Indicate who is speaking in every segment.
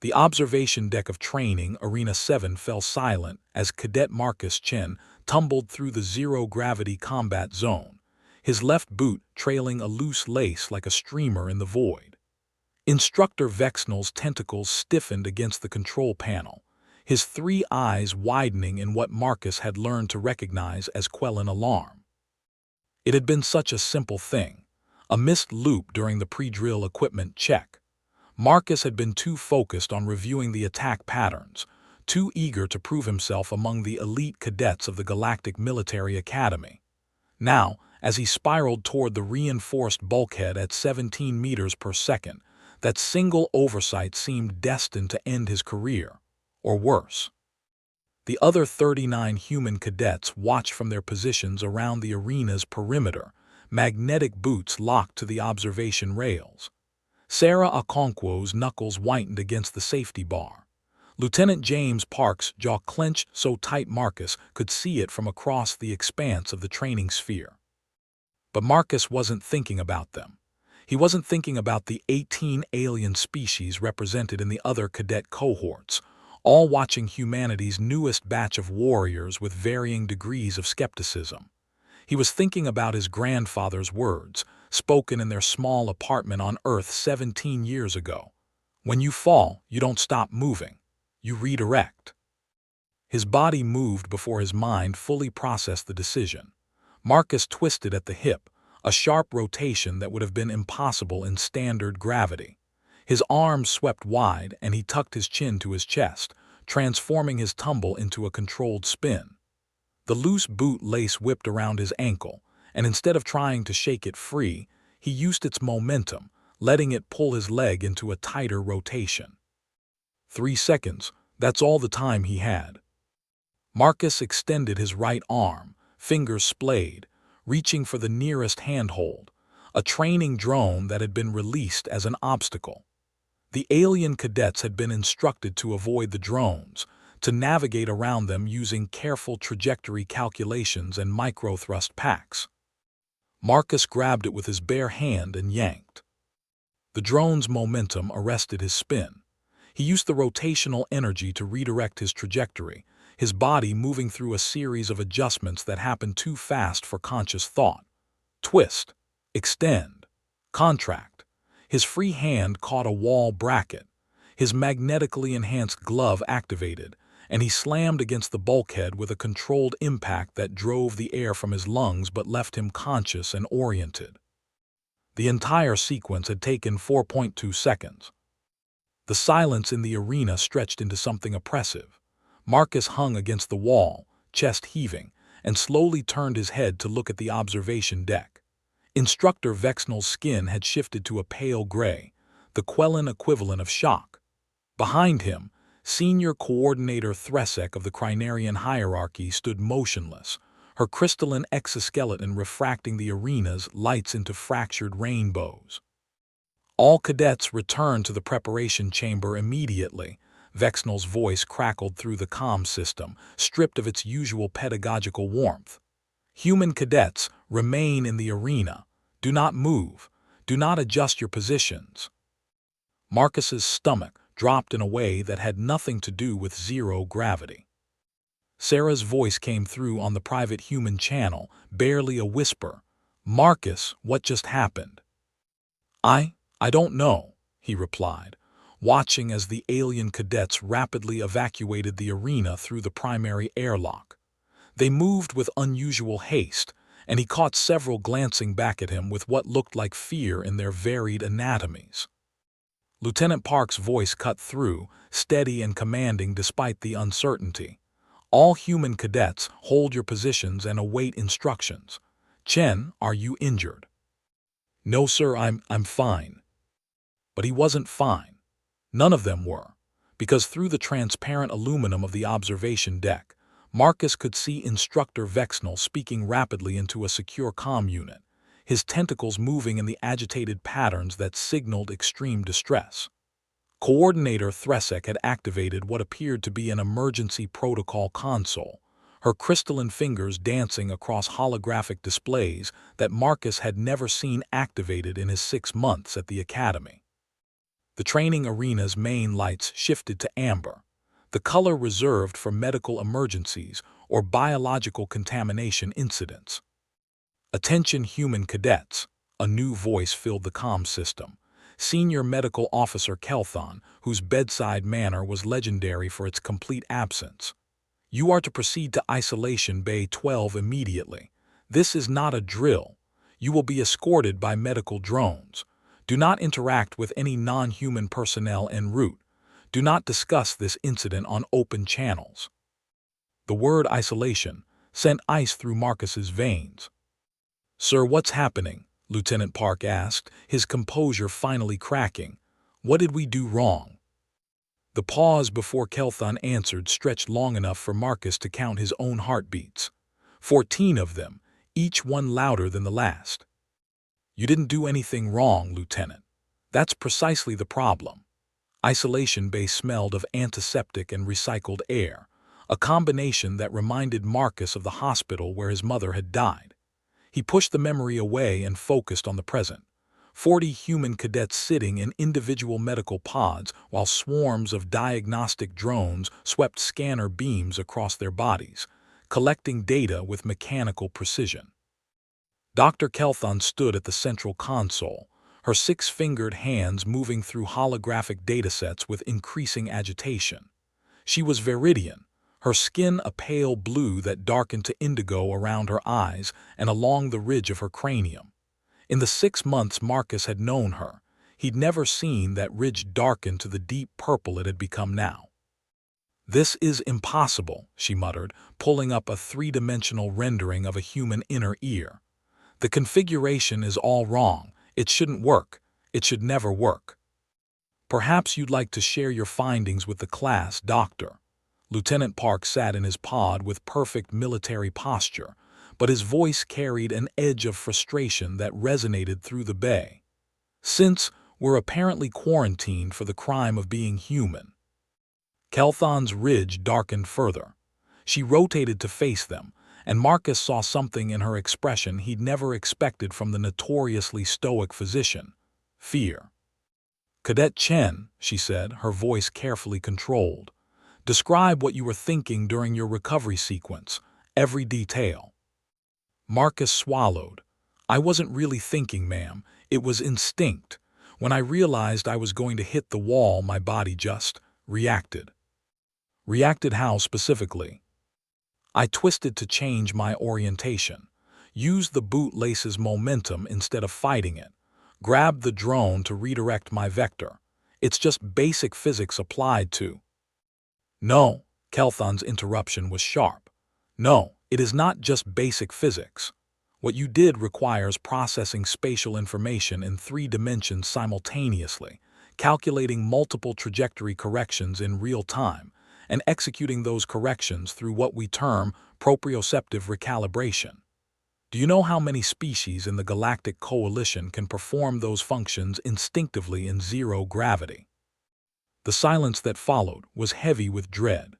Speaker 1: The observation deck of Training Arena 7 fell silent as Cadet Marcus Chen tumbled through the zero-gravity combat zone, his left boot trailing a loose lace like a streamer in the void. Instructor Vexnel's tentacles stiffened against the control panel, his three eyes widening in what Marcus had learned to recognize as quelling alarm. It had been such a simple thing, a missed loop during the pre-drill equipment check. Marcus had been too focused on reviewing the attack patterns, too eager to prove himself among the elite cadets of the Galactic Military Academy. Now, as he spiraled toward the reinforced bulkhead at 17 meters per second, that single oversight seemed destined to end his career, or worse. The other 39 human cadets watched from their positions around the arena's perimeter, magnetic boots locked to the observation rails. Sarah Okonkwo's knuckles whitened against the safety bar. Lieutenant James Park's jaw clenched so tight Marcus could see it from across the expanse of the training sphere. But Marcus wasn't thinking about them. He wasn't thinking about the 18 alien species represented in the other cadet cohorts, all watching humanity's newest batch of warriors with varying degrees of skepticism. He was thinking about his grandfather's words, spoken in their small apartment on Earth 17 years ago. When you fall, you don't stop moving. You redirect. His body moved before his mind fully processed the decision. Marcus twisted at the hip, a sharp rotation that would have been impossible in standard gravity. His arms swept wide and he tucked his chin to his chest, transforming his tumble into a controlled spin. The loose boot lace whipped around his ankle, and instead of trying to shake it free, he used its momentum, letting it pull his leg into a tighter rotation. 3 seconds, that's all the time he had. Marcus extended his right arm, fingers splayed, reaching for the nearest handhold, a training drone that had been released as an obstacle. The alien cadets had been instructed to avoid the drones, to navigate around them using careful trajectory calculations and micro-thrust packs. Marcus grabbed it with his bare hand and yanked. The drone's momentum arrested his spin. He used the rotational energy to redirect his trajectory, his body moving through a series of adjustments that happened too fast for conscious thought. Twist, extend, contract. His free hand caught a wall bracket. His magnetically enhanced glove activated, and he slammed against the bulkhead with a controlled impact that drove the air from his lungs but left him conscious and oriented. The entire sequence had taken 4.2 seconds. The silence in the arena stretched into something oppressive. Marcus hung against the wall, chest heaving, and slowly turned his head to look at the observation deck. Instructor Vexnel's skin had shifted to a pale gray, the Quellan equivalent of shock. Behind him, Senior Coordinator Thresek of the Crinarian hierarchy stood motionless, her crystalline exoskeleton refracting the arena's lights into fractured rainbows. All cadets returned to the preparation chamber immediately. Vexnel's voice crackled through the comm system, stripped of its usual pedagogical warmth. Human cadets, remain in the arena. Do not move. Do not adjust your positions. Marcus's stomach dropped in a way that had nothing to do with zero gravity. Sarah's voice came through on the private human channel, barely a whisper. "Marcus, what just happened?" I don't know," he replied, watching as the alien cadets rapidly evacuated the arena through the primary airlock. They moved with unusual haste, and he caught several glancing back at him with what looked like fear in their varied anatomies. Lieutenant Park's voice cut through, steady and commanding despite the uncertainty. "All human cadets, hold your positions and await instructions. Chen, are you injured?" "No, sir, I'm fine." But he wasn't fine. None of them were, because through the transparent aluminum of the observation deck, Marcus could see Instructor Vexnel speaking rapidly into a secure comm unit, his tentacles moving in the agitated patterns that signaled extreme distress. Coordinator Thresek had activated what appeared to be an emergency protocol console, her crystalline fingers dancing across holographic displays that Marcus had never seen activated in his 6 months at the academy. The training arena's main lights shifted to amber, the color reserved for medical emergencies or biological contamination incidents. "Attention human cadets," a new voice filled the comm system. Senior Medical Officer Kelthon, whose bedside manner was legendary for its complete absence. "You are to proceed to Isolation Bay 12 immediately. This is not a drill. You will be escorted by medical drones. Do not interact with any non-human personnel en route. Do not discuss this incident on open channels." The word isolation sent ice through Marcus's veins. "Sir, what's happening?" Lieutenant Park asked, his composure finally cracking. "What did we do wrong?" The pause before Kelthon answered stretched long enough for Marcus to count his own heartbeats. 14 of them, each one louder than the last. "You didn't do anything wrong, Lieutenant. That's precisely the problem." Isolation Bay smelled of antiseptic and recycled air, a combination that reminded Marcus of the hospital where his mother had died. He pushed the memory away and focused on the present. 40 human cadets sitting in individual medical pods while swarms of diagnostic drones swept scanner beams across their bodies, collecting data with mechanical precision. Dr. Kelthon stood at the central console, her six-fingered hands moving through holographic datasets with increasing agitation. She was Viridian, her skin a pale blue that darkened to indigo around her eyes and along the ridge of her cranium. In the 6 months Marcus had known her, he'd never seen that ridge darken to the deep purple it had become now. "This is impossible," she muttered, pulling up a three-dimensional rendering of a human inner ear. "The configuration is all wrong. It shouldn't work. It should never work." "Perhaps you'd like to share your findings with the class, Doctor." Lieutenant Park sat in his pod with perfect military posture, but his voice carried an edge of frustration that resonated through the bay. "Since we're apparently quarantined for the crime of being human." Kelthon's ridge darkened further. She rotated to face them, and Marcus saw something in her expression he'd never expected from the notoriously stoic physician: fear. "Cadet Chen," she said, her voice carefully controlled, "describe what you were thinking during your recovery sequence, every detail." Marcus swallowed. "I wasn't really thinking, ma'am. It was instinct. When I realized I was going to hit the wall, my body just reacted." "Reacted how specifically?" "I twisted to change my orientation. Used the bootlace's momentum instead of fighting it. Grabbed the drone to redirect my vector. It's just basic physics applied to—" "No," Kelthon's interruption was sharp. "No, it is not just basic physics. What you did requires processing spatial information in 3 dimensions simultaneously, calculating multiple trajectory corrections in real time, and executing those corrections through what we term proprioceptive recalibration. Do you know how many species in the Galactic Coalition can perform those functions instinctively in zero gravity?" The silence that followed was heavy with dread.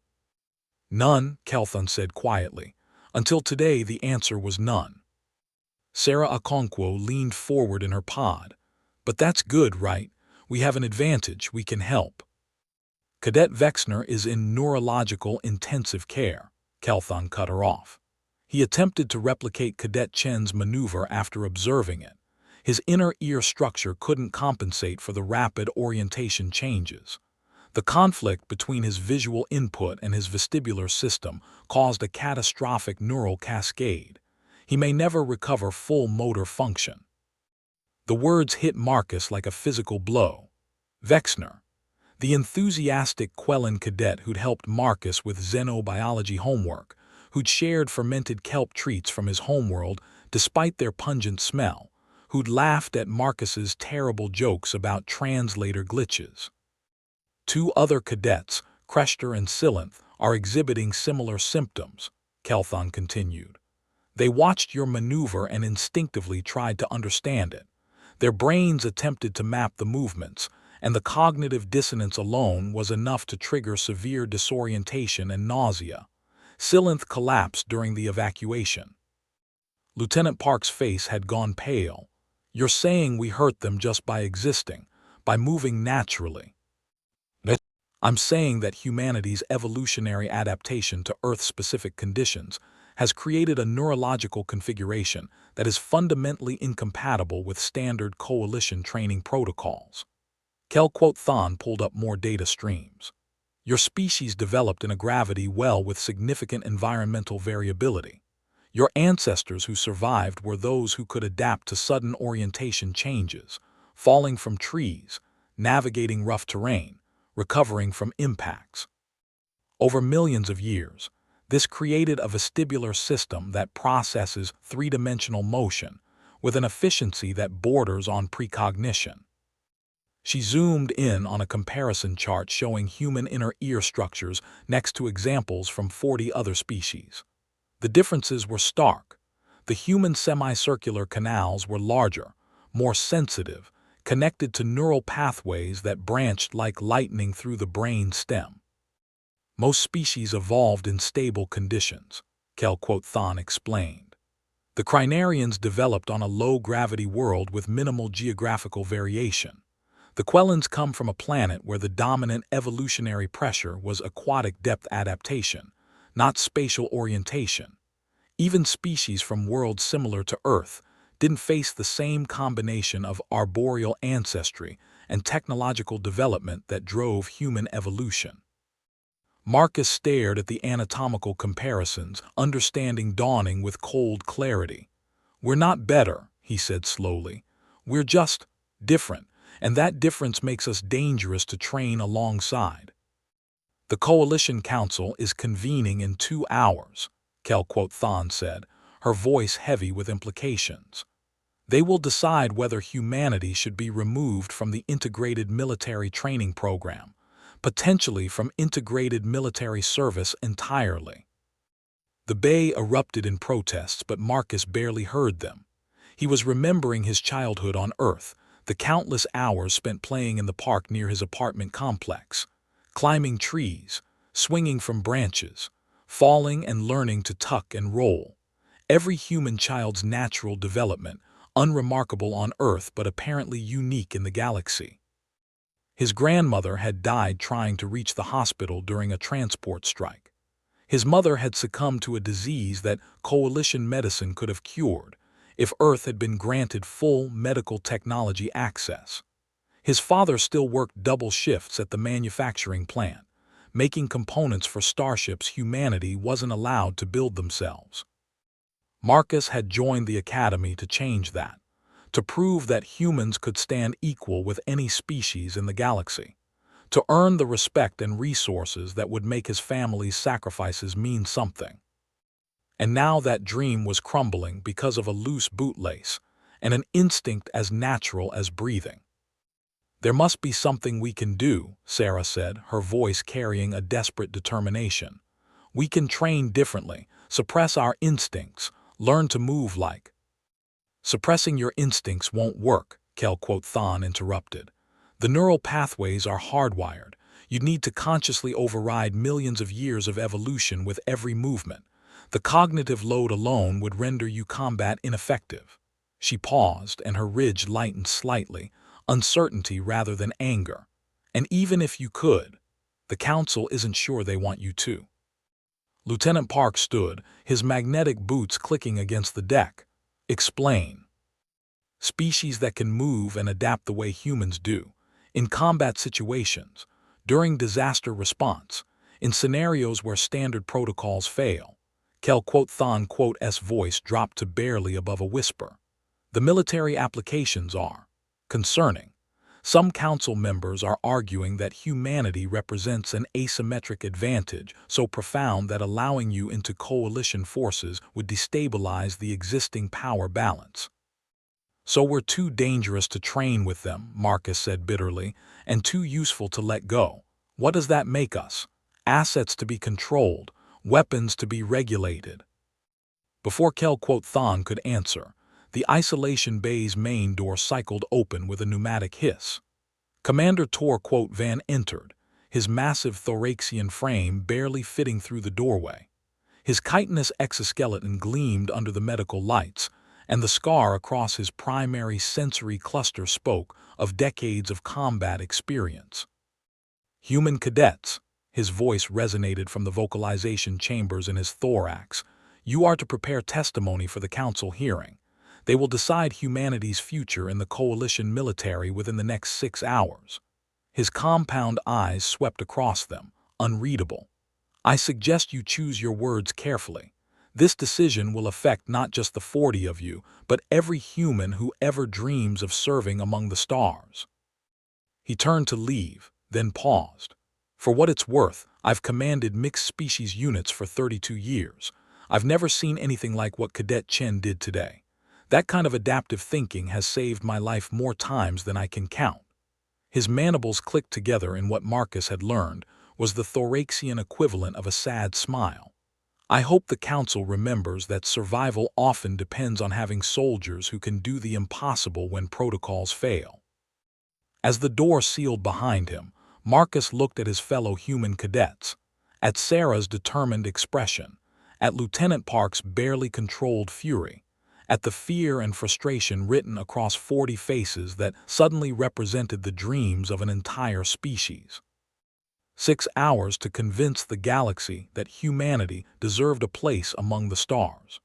Speaker 1: "None," Kelthon said quietly. "Until today the answer was none." Sarah Okonkwo leaned forward in her pod. "But that's good, right? We have an advantage, we can help." "Cadet Vexner is in neurological intensive care," Kelthon cut her off. He attempted to replicate Cadet Chen's maneuver after observing it. His inner ear structure couldn't compensate for the rapid orientation changes. The conflict between his visual input and his vestibular system caused a catastrophic neural cascade. He may never recover full motor function. The words hit Marcus like a physical blow. Vexner, the enthusiastic Quellan cadet who'd helped Marcus with xenobiology homework, who'd shared fermented kelp treats from his homeworld despite their pungent smell, who'd laughed at Marcus's terrible jokes about translator glitches. 2 other cadets, Kreshter and Silenth, are exhibiting similar symptoms, Kelthon continued. They watched your maneuver and instinctively tried to understand it. Their brains attempted to map the movements, and the cognitive dissonance alone was enough to trigger severe disorientation and nausea. Silenth collapsed during the evacuation. Lieutenant Park's face had gone pale. "You're saying we hurt them just by existing, by moving naturally. I'm saying that humanity's evolutionary adaptation to Earth-specific conditions has created a neurological configuration that is fundamentally incompatible with standard coalition training protocols. Than pulled up more data streams. Your species developed in a gravity well with significant environmental variability. Your ancestors who survived were those who could adapt to sudden orientation changes, falling from trees, navigating rough terrain, recovering from impacts. Over millions of years, this created a vestibular system that processes three-dimensional motion with an efficiency that borders on precognition. She zoomed in on a comparison chart showing human inner ear structures next to examples from 40 other species. The differences were stark. The human semicircular canals were larger, more sensitive, connected to neural pathways that branched like lightning through the brain stem. Most species evolved in stable conditions, Than explained. The crinarians developed on a low-gravity world with minimal geographical variation. The Quellans come from a planet where the dominant evolutionary pressure was aquatic depth adaptation, not spatial orientation. Even species from worlds similar to Earth didn't face the same combination of arboreal ancestry and technological development that drove human evolution. Marcus stared at the anatomical comparisons, understanding dawning with cold clarity. "We're not better," he said slowly. "We're just different, and that difference makes us dangerous to train alongside." "The Coalition Council is convening in 2 hours," Than said, her voice heavy with implications. "They will decide whether humanity should be removed from the integrated military training program, potentially from integrated military service entirely." The Bay erupted in protests, but Marcus barely heard them. He was remembering his childhood on Earth, the countless hours spent playing in the park near his apartment complex, climbing trees, swinging from branches, falling and learning to tuck and roll. Every human child's natural development, unremarkable on Earth but apparently unique in the galaxy. His grandmother had died trying to reach the hospital during a transport strike. His mother had succumbed to a disease that coalition medicine could have cured if Earth had been granted full medical technology access. His father still worked double shifts at the manufacturing plant, making components for starships humanity wasn't allowed to build themselves. Marcus had joined the Academy to change that, to prove that humans could stand equal with any species in the galaxy, to earn the respect and resources that would make his family's sacrifices mean something. And now that dream was crumbling because of a loose bootlace and an instinct as natural as breathing. "There must be something we can do," Sarah said, her voice carrying a desperate determination. "We can train differently, suppress our instincts, learn to move like—" "Suppressing your instincts won't work," Than interrupted. "The neural pathways are hardwired. You'd need to consciously override millions of years of evolution with every movement. The cognitive load alone would render you combat ineffective." She paused, and her ridge lightened slightly, uncertainty rather than anger. "And even if you could, the Council isn't sure they want you to." Lieutenant Park stood, his magnetic boots clicking against the deck. "Explain." "Species that can move and adapt the way humans do, in combat situations, during disaster response, in scenarios where standard protocols fail." Than's voice dropped to barely above a whisper. "The military applications are concerning. Some council members are arguing that humanity represents an asymmetric advantage so profound that allowing you into coalition forces would destabilize the existing power balance." "So we're too dangerous to train with them," Marcus said bitterly, "and too useful to let go. What does that make us? Assets to be controlled, weapons to be regulated." Before Than could answer, the isolation bay's main door cycled open with a pneumatic hiss. Commander Tor Van entered, his massive thoracian frame barely fitting through the doorway. His chitinous exoskeleton gleamed under the medical lights, and the scar across his primary sensory cluster spoke of decades of combat experience. Human cadets, his voice resonated from the vocalization chambers in his thorax. You are to prepare testimony for the council hearing. They will decide humanity's future in the coalition military within the next 6 hours. His compound eyes swept across them, unreadable. I suggest you choose your words carefully. This decision will affect not just the 40 of you, but every human who ever dreams of serving among the stars. He turned to leave, then paused. For what it's worth, I've commanded mixed species units for 32 years. I've never seen anything like what Cadet Chen did today. That kind of adaptive thinking has saved my life more times than I can count. His mandibles clicked together in what Marcus had learned was the thoracian equivalent of a sad smile. I hope the council remembers that survival often depends on having soldiers who can do the impossible when protocols fail. As the door sealed behind him, Marcus looked at his fellow human cadets, at Sarah's determined expression, at Lieutenant Park's barely controlled fury, at the fear and frustration written across 40 faces that suddenly represented the dreams of an entire species. 6 hours to convince the galaxy that humanity deserved a place among the stars.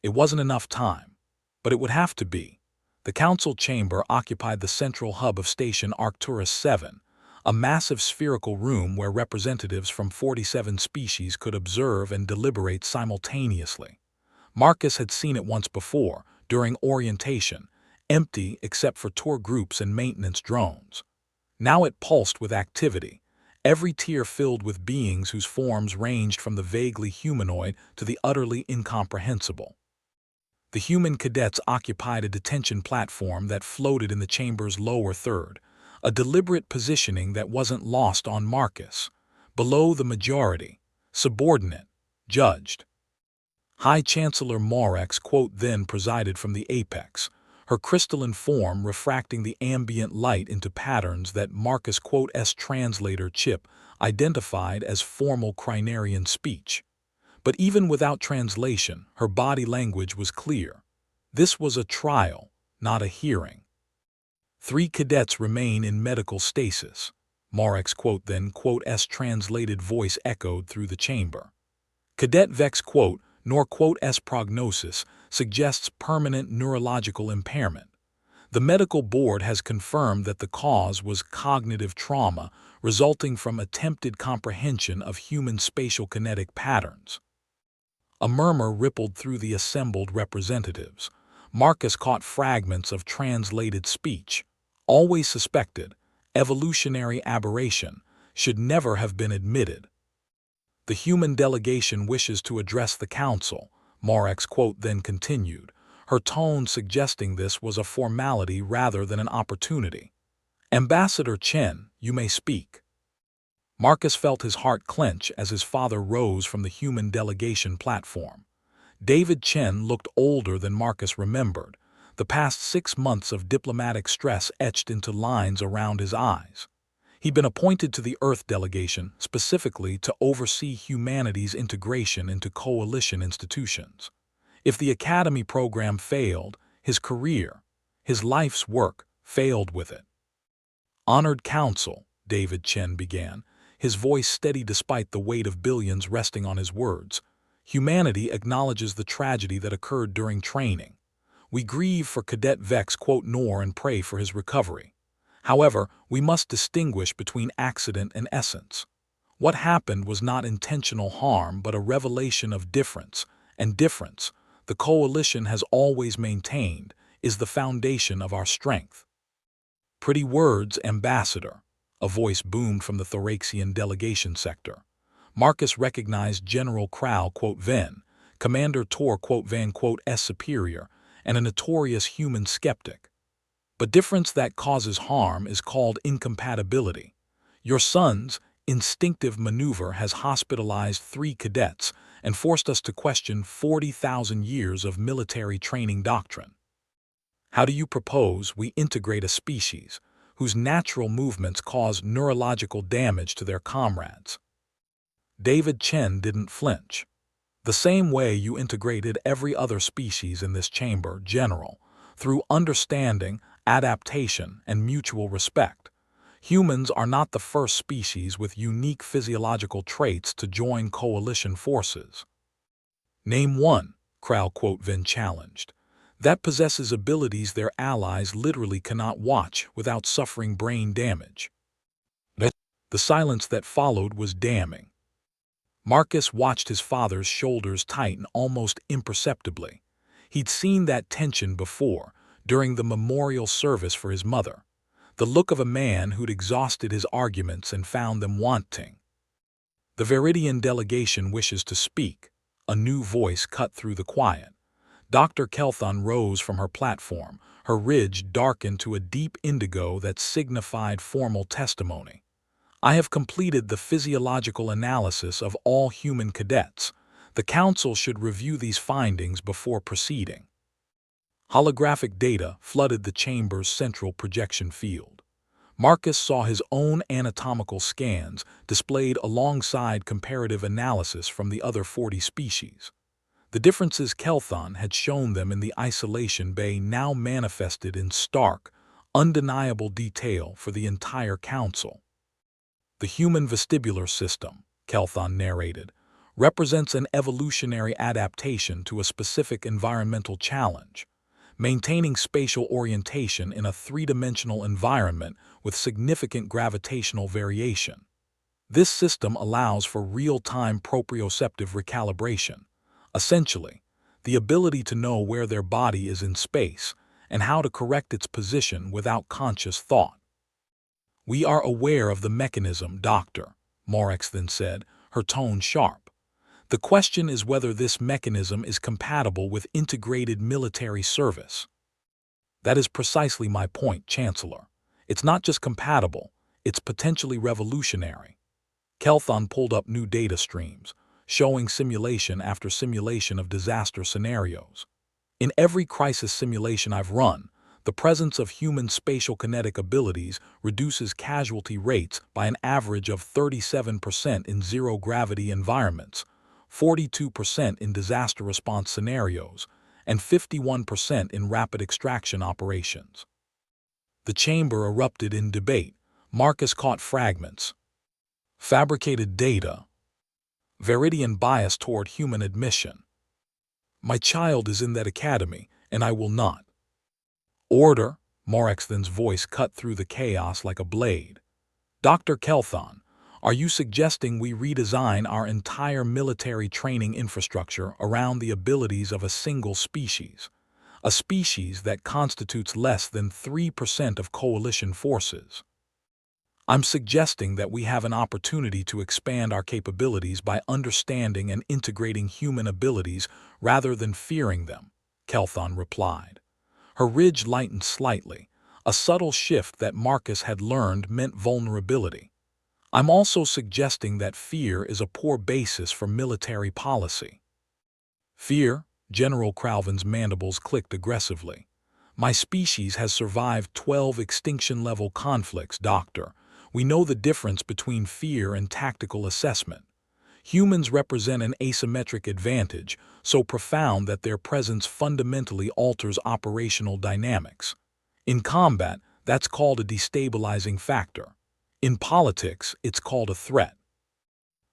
Speaker 1: It wasn't enough time, but it would have to be. The council chamber occupied the central hub of Station Arcturus 7, a massive spherical room where representatives from 47 species could observe and deliberate simultaneously. Marcus had seen it once before, during orientation, empty except for tour groups and maintenance drones. Now it pulsed with activity, every tier filled with beings whose forms ranged from the vaguely humanoid to the utterly incomprehensible. The human cadets occupied a detention platform that floated in the chamber's lower third, a deliberate positioning that wasn't lost on Marcus. Below the majority, subordinate, judged. High Chancellor Morex then presided from the apex, her crystalline form refracting the ambient light into patterns that Marcus' translator chip identified as formal Crinarian speech. But even without translation, her body language was clear. This was a trial, not a hearing. 3 cadets remain in medical stasis. Morex translated voice echoed through the chamber. Cadet Vex nor S prognosis suggests permanent neurological impairment. The medical board has confirmed that the cause was cognitive trauma resulting from attempted comprehension of human spatial kinetic patterns. A murmur rippled through the assembled representatives. Marcus caught fragments of translated speech. Always suspected, evolutionary aberration, should never have been admitted. The human delegation wishes to address the council, Morex then continued, her tone suggesting this was a formality rather than an opportunity. Ambassador Chen, you may speak. Marcus felt his heart clench as his father rose from the human delegation platform. David Chen looked older than Marcus remembered, the past 6 months of diplomatic stress etched into lines around his eyes. He'd been appointed to the Earth delegation specifically to oversee humanity's integration into coalition institutions. If the Academy program failed, his career, his life's work, failed with it. Honored Council, David Chen began, his voice steady despite the weight of billions resting on his words. Humanity acknowledges the tragedy that occurred during training. We grieve for Cadet Vex nor and pray for his recovery. However, we must distinguish between accident and essence. What happened was not intentional harm but a revelation of difference, and difference, the coalition has always maintained, is the foundation of our strength. Pretty words, Ambassador, a voice boomed from the Thoracian delegation sector. Marcus recognized General Krau Ven, Commander Tor Van S superior, and a notorious human skeptic. But difference that causes harm is called incompatibility. Your son's instinctive maneuver has hospitalized 3 cadets and forced us to question 40,000 years of military training doctrine. How do you propose we integrate a species whose natural movements cause neurological damage to their comrades? David Chen didn't flinch. The same way you integrated every other species in this chamber, General, through understanding, adaptation, and mutual respect. Humans are not the first species with unique physiological traits to join coalition forces. Name one, Kralkwotvin challenged, that possesses abilities their allies literally cannot watch without suffering brain damage. The silence that followed was damning. Marcus watched his father's shoulders tighten almost imperceptibly. He'd seen that tension before, during the memorial service for his mother. The look of a man who'd exhausted his arguments and found them wanting. The Viridian delegation wishes to speak. A new voice cut through the quiet. Dr. Kelthon rose from her platform, her ridge darkened to a deep indigo that signified formal testimony. I have completed the physiological analysis of all human cadets. The Council should review these findings before proceeding. Holographic data flooded the chamber's central projection field. Marcus saw his own anatomical scans displayed alongside comparative analysis from the other 40 species. The differences Kelthon had shown them in the isolation bay now manifested in stark, undeniable detail for the entire Council. The human vestibular system, Kelthon narrated, represents an evolutionary adaptation to a specific environmental challenge, maintaining spatial orientation in a three-dimensional environment with significant gravitational variation. This system allows for real-time proprioceptive recalibration, essentially, the ability to know where their body is in space and how to correct its position without conscious thought. We are aware of the mechanism, Doctor, Morex then said, her tone sharp. The question is whether this mechanism is compatible with integrated military service. That is precisely my point, Chancellor. It's not just compatible, it's potentially revolutionary. Kelthon pulled up new data streams, showing simulation after simulation of disaster scenarios. In every crisis simulation I've run, the presence of human spatial kinetic abilities reduces casualty rates by an average of 37% in zero-gravity environments, 42% in disaster response scenarios, and 51% in rapid extraction operations. The chamber erupted in debate. Marcus caught fragments. Fabricated data. Viridian bias toward human admission. My child is in that academy, and I will not. Order, Morexthen's voice cut through the chaos like a blade. Dr. Kelthon, are you suggesting we redesign our entire military training infrastructure around the abilities of a single species? A species that constitutes less than 3% of coalition forces. I'm suggesting that we have an opportunity to expand our capabilities by understanding and integrating human abilities rather than fearing them, Kelthon replied. Her ridge lightened slightly, a subtle shift that Marcus had learned meant vulnerability. I'm also suggesting that fear is a poor basis for military policy. Fear? General Cralvin's mandibles clicked aggressively. My species has survived 12 extinction-level conflicts, Doctor. We know the difference between fear and tactical assessment. Humans represent an asymmetric advantage, so profound that their presence fundamentally alters operational dynamics. In combat, that's called a destabilizing factor. In politics, it's called a threat.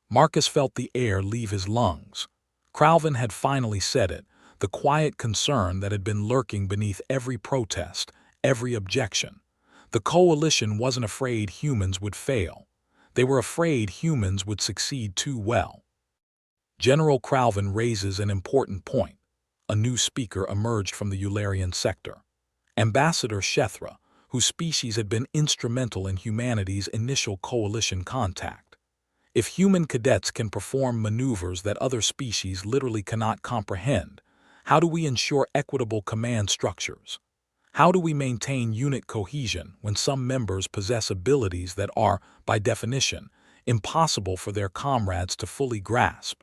Speaker 1: Marcus felt the air leave his lungs. Cralvin had finally said it, the quiet concern that had been lurking beneath every protest, every objection. The coalition wasn't afraid humans would fail. They were afraid humans would succeed too well. General Cralvin raises an important point. A new speaker emerged from the Eularian sector. Ambassador Shethra, whose species had been instrumental in humanity's initial coalition contact. If human cadets can perform maneuvers that other species literally cannot comprehend, how do we ensure equitable command structures? How do we maintain unit cohesion when some members possess abilities that are, by definition, impossible for their comrades to fully grasp?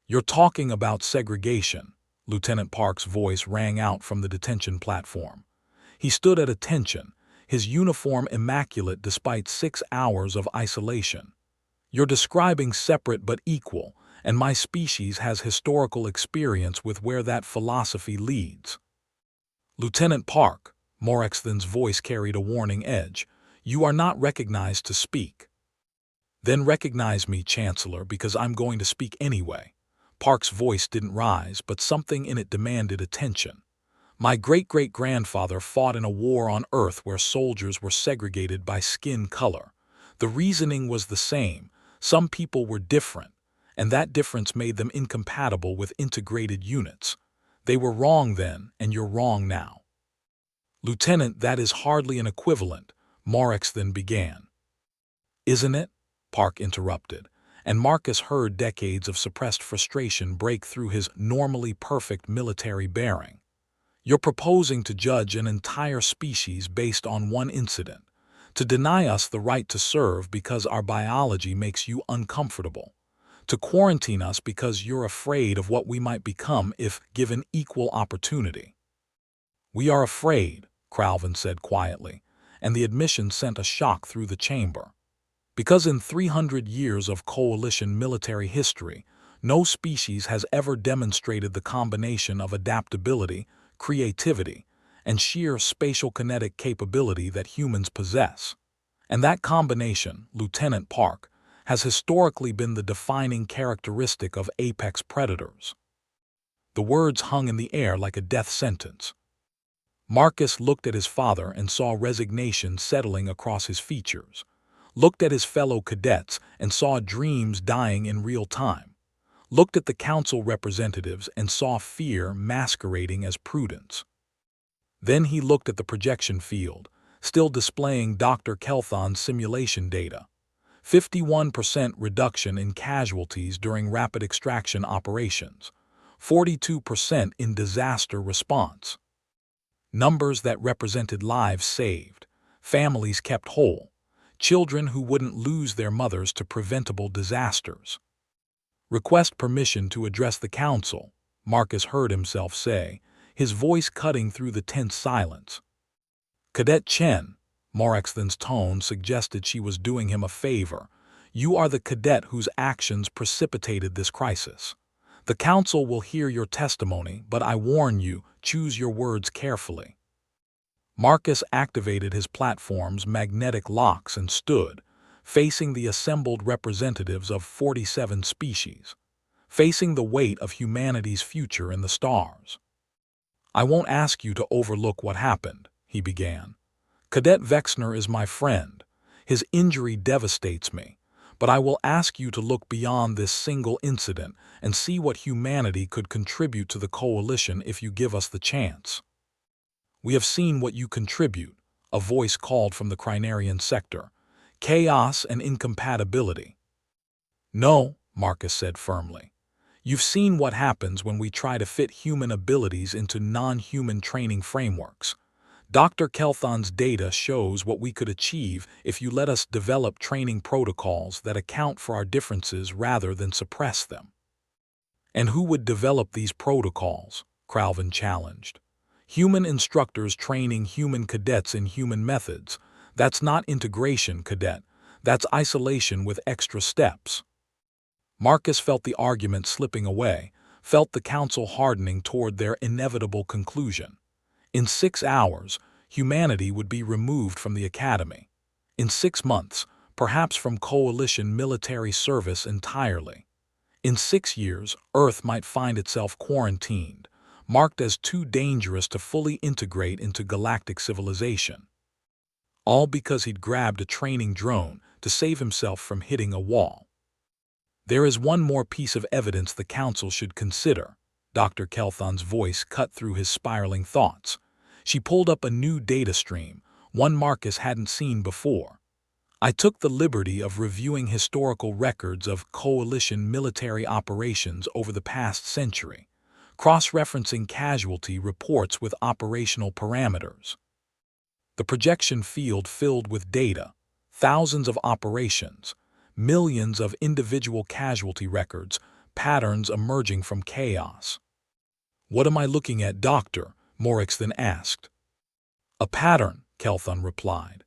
Speaker 1: You're talking about segregation, Lieutenant Park's voice rang out from the detention platform. He stood at attention, his uniform immaculate despite 6 hours of isolation. You're describing separate but equal, and my species has historical experience with where that philosophy leads. Lieutenant Park, Morexthen's voice carried a warning edge, you are not recognized to speak. Then recognize me, Chancellor, because I'm going to speak anyway. Park's voice didn't rise, but something in it demanded attention. My great-great-grandfather fought in a war on Earth where soldiers were segregated by skin color. The reasoning was the same. Some people were different, and that difference made them incompatible with integrated units. They were wrong then, and you're wrong now. Lieutenant, that is hardly an equivalent, Morex then began. Isn't it? Park interrupted, and Marcus heard decades of suppressed frustration break through his normally perfect military bearing. You're proposing to judge an entire species based on one incident, to deny us the right to serve because our biology makes you uncomfortable, to quarantine us because you're afraid of what we might become if given equal opportunity. We are afraid, Cralvin said quietly, and the admission sent a shock through the chamber. Because in 300 years of coalition military history, no species has ever demonstrated the combination of adaptability, creativity, and sheer spatial kinetic capability that humans possess. And that combination, Lieutenant Park, has historically been the defining characteristic of apex predators. The words hung in the air like a death sentence. Marcus looked at his father and saw resignation settling across his features, looked at his fellow cadets and saw dreams dying in real time, looked at the council representatives and saw fear masquerading as prudence. Then he looked at the projection field, still displaying Dr. Kelthon's simulation data. 51% reduction in casualties during rapid extraction operations, 42% in disaster response. Numbers that represented lives saved, families kept whole, children who wouldn't lose their mothers to preventable disasters. Request permission to address the council, Marcus heard himself say, his voice cutting through the tense silence. Cadet Chen, Morexthen's tone suggested she was doing him a favor. You are the cadet whose actions precipitated this crisis. The council will hear your testimony, but I warn you, choose your words carefully. Marcus activated his platform's magnetic locks and stood, facing the assembled representatives of 47 species, facing the weight of humanity's future in the stars. I won't ask you to overlook what happened, he began. Cadet Vexner is my friend. His injury devastates me, but I will ask you to look beyond this single incident and see what humanity could contribute to the coalition if you give us the chance. We have seen what you contribute, a voice called from the Crinarian sector. Chaos and incompatibility. No, Marcus said firmly. You've seen what happens when we try to fit human abilities into non-human training frameworks. Dr. Kelthon's data shows what we could achieve if you let us develop training protocols that account for our differences rather than suppress them. And who would develop these protocols? Cralvin challenged. Human instructors training human cadets in human methods. That's not integration, cadet. That's isolation with extra steps. Marcus felt the argument slipping away, felt the council hardening toward their inevitable conclusion. In 6 hours, humanity would be removed from the academy. In 6 months, perhaps from coalition military service entirely. In 6 years, Earth might find itself quarantined, marked as too dangerous to fully integrate into galactic civilization. All because he'd grabbed a training drone to save himself from hitting a wall. There is one more piece of evidence the council should consider. Dr. Kelthon's voice cut through his spiraling thoughts. She pulled up a new data stream, one Marcus hadn't seen before. I took the liberty of reviewing historical records of coalition military operations over the past century, cross-referencing casualty reports with operational parameters. The projection field filled with data, thousands of operations, millions of individual casualty records, patterns emerging from chaos. What am I looking at, Doctor? Morix then asked. A pattern, Kelthon replied.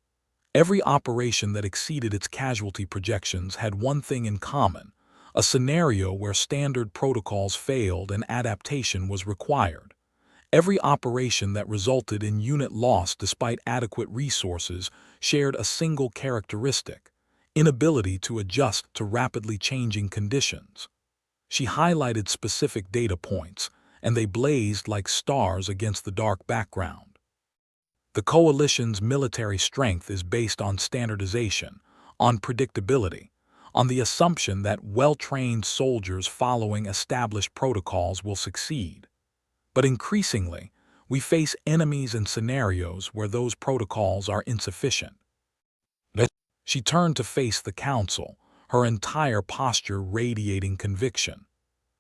Speaker 1: Every operation that exceeded its casualty projections had one thing in common, a scenario where standard protocols failed and adaptation was required. Every operation that resulted in unit loss despite adequate resources shared a single characteristic: inability to adjust to rapidly changing conditions. She highlighted specific data points, and they blazed like stars against the dark background. The coalition's military strength is based on standardization, on predictability, on the assumption that well-trained soldiers following established protocols will succeed. But increasingly, we face enemies and scenarios where those protocols are insufficient. She turned to face the council, her entire posture radiating conviction.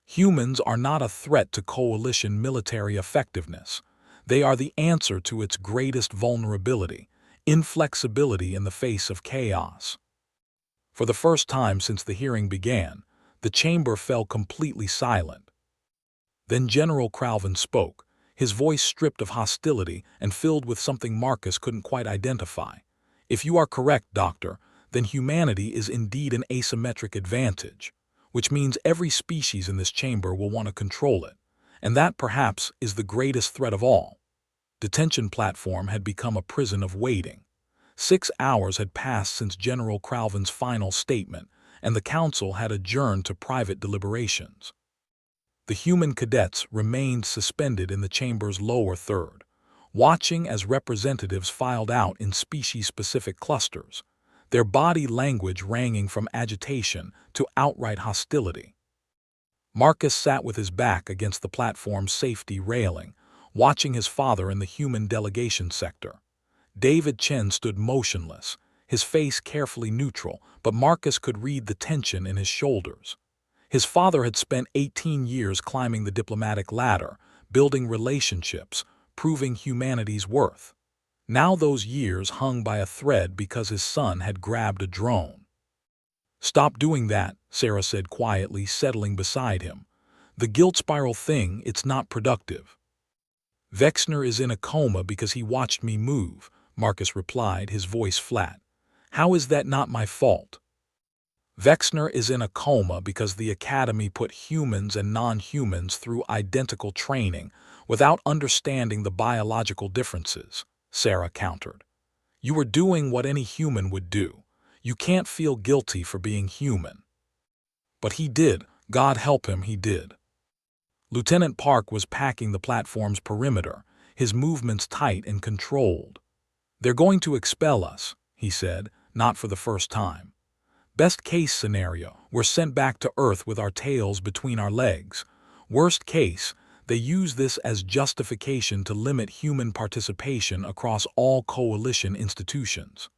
Speaker 1: Humans are not a threat to coalition military effectiveness. They are the answer to its greatest vulnerability: inflexibility in the face of chaos. For the first time since the hearing began, the chamber fell completely silent. Then General Cralvin spoke, his voice stripped of hostility and filled with something Marcus couldn't quite identify. "If you are correct, Doctor, then humanity is indeed an asymmetric advantage, which means every species in this chamber will want to control it, and that perhaps is the greatest threat of all." Detention platform had become a prison of waiting. 6 hours had passed since General Cralvin's final statement, and the council had adjourned to private deliberations. The human cadets remained suspended in the chamber's lower third, watching as representatives filed out in species-specific clusters, their body language ranging from agitation to outright hostility. Marcus sat with his back against the platform's safety railing, watching his father in the human delegation sector. David Chen stood motionless, his face carefully neutral, but Marcus could read the tension in his shoulders. His father had spent 18 years climbing the diplomatic ladder, building relationships, proving humanity's worth. Now those years hung by a thread because his son had grabbed a drone. "Stop doing that," Sarah said quietly, settling beside him. "The guilt spiral thing, it's not productive." "Vexner is in a coma because he watched me move," Marcus replied, his voice flat. "How is that not my fault?" "Vexner is in a coma because the Academy put humans and non-humans through identical training without understanding the biological differences," Sarah countered. "You were doing what any human would do. You can't feel guilty for being human." "But he did. God help him, he did." Lieutenant Park was packing the platform's perimeter, his movements tight and controlled. "They're going to expel us," he said, not for the first time. "Best case scenario, we're sent back to Earth with our tails between our legs. Worst case, they use this as justification to limit human participation across all coalition institutions."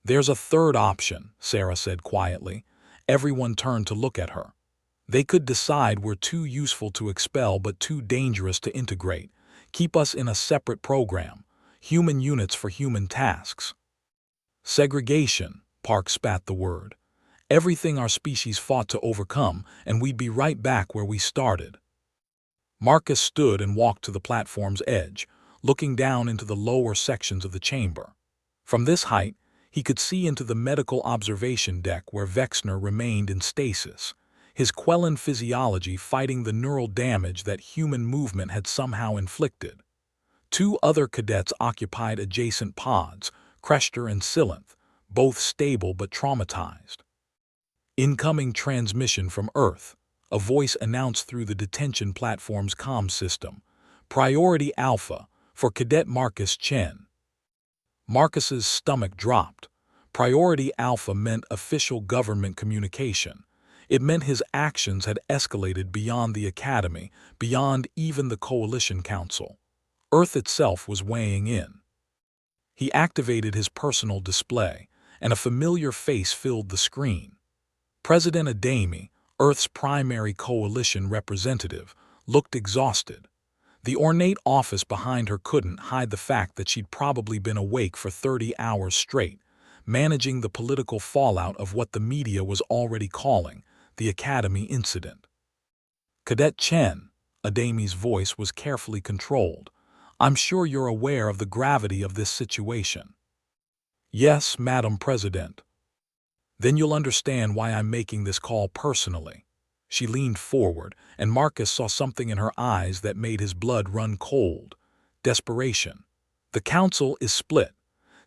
Speaker 1: "There's a third option," Sarah said quietly. Everyone turned to look at her. "They could decide we're too useful to expel but too dangerous to integrate. Keep us in a separate program. Human units for human tasks." "Segregation," Park spat the word. "Everything our species fought to overcome, and we'd be right back where we started." Marcus stood and walked to the platform's edge, looking down into the lower sections of the chamber. From this height, he could see into the medical observation deck where Vexner remained in stasis, his Quellan physiology fighting the neural damage that human movement had somehow inflicted. 2 other cadets occupied adjacent pods, Crester and Silenth, both stable but traumatized. "Incoming transmission from Earth," a voice announced through the detention platform's comm system. "Priority Alpha, for Cadet Marcus Chen." Marcus's stomach dropped. Priority Alpha meant official government communication. It meant his actions had escalated beyond the Academy, beyond even the Coalition Council. Earth itself was weighing in. He activated his personal display, and a familiar face filled the screen. President Adami, Earth's primary coalition representative, looked exhausted. The ornate office behind her couldn't hide the fact that she'd probably been awake for 30 hours straight, managing the political fallout of what the media was already calling the Academy incident. "Cadet Chen," Adami's voice was carefully controlled, "I'm sure you're aware of the gravity of this situation." "Yes, Madam President." Then you'll understand why I'm making this call personally. She leaned forward, and Marcus saw something in her eyes that made his blood run cold. Desperation. The council is split.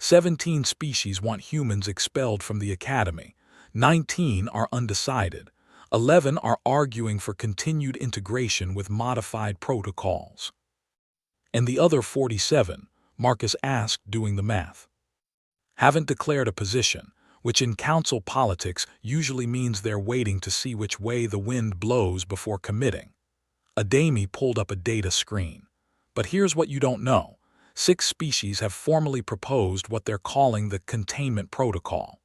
Speaker 1: 17 species want humans expelled from the academy. 19 are undecided. 11 are arguing for continued integration with modified protocols. And the other 47, Marcus asked, doing the math, haven't declared a position, which in council politics usually means they're waiting to see which way the wind blows before committing. Adami pulled up a data screen. But here's what you don't know. 6 species have formally proposed what they're calling the containment protocol.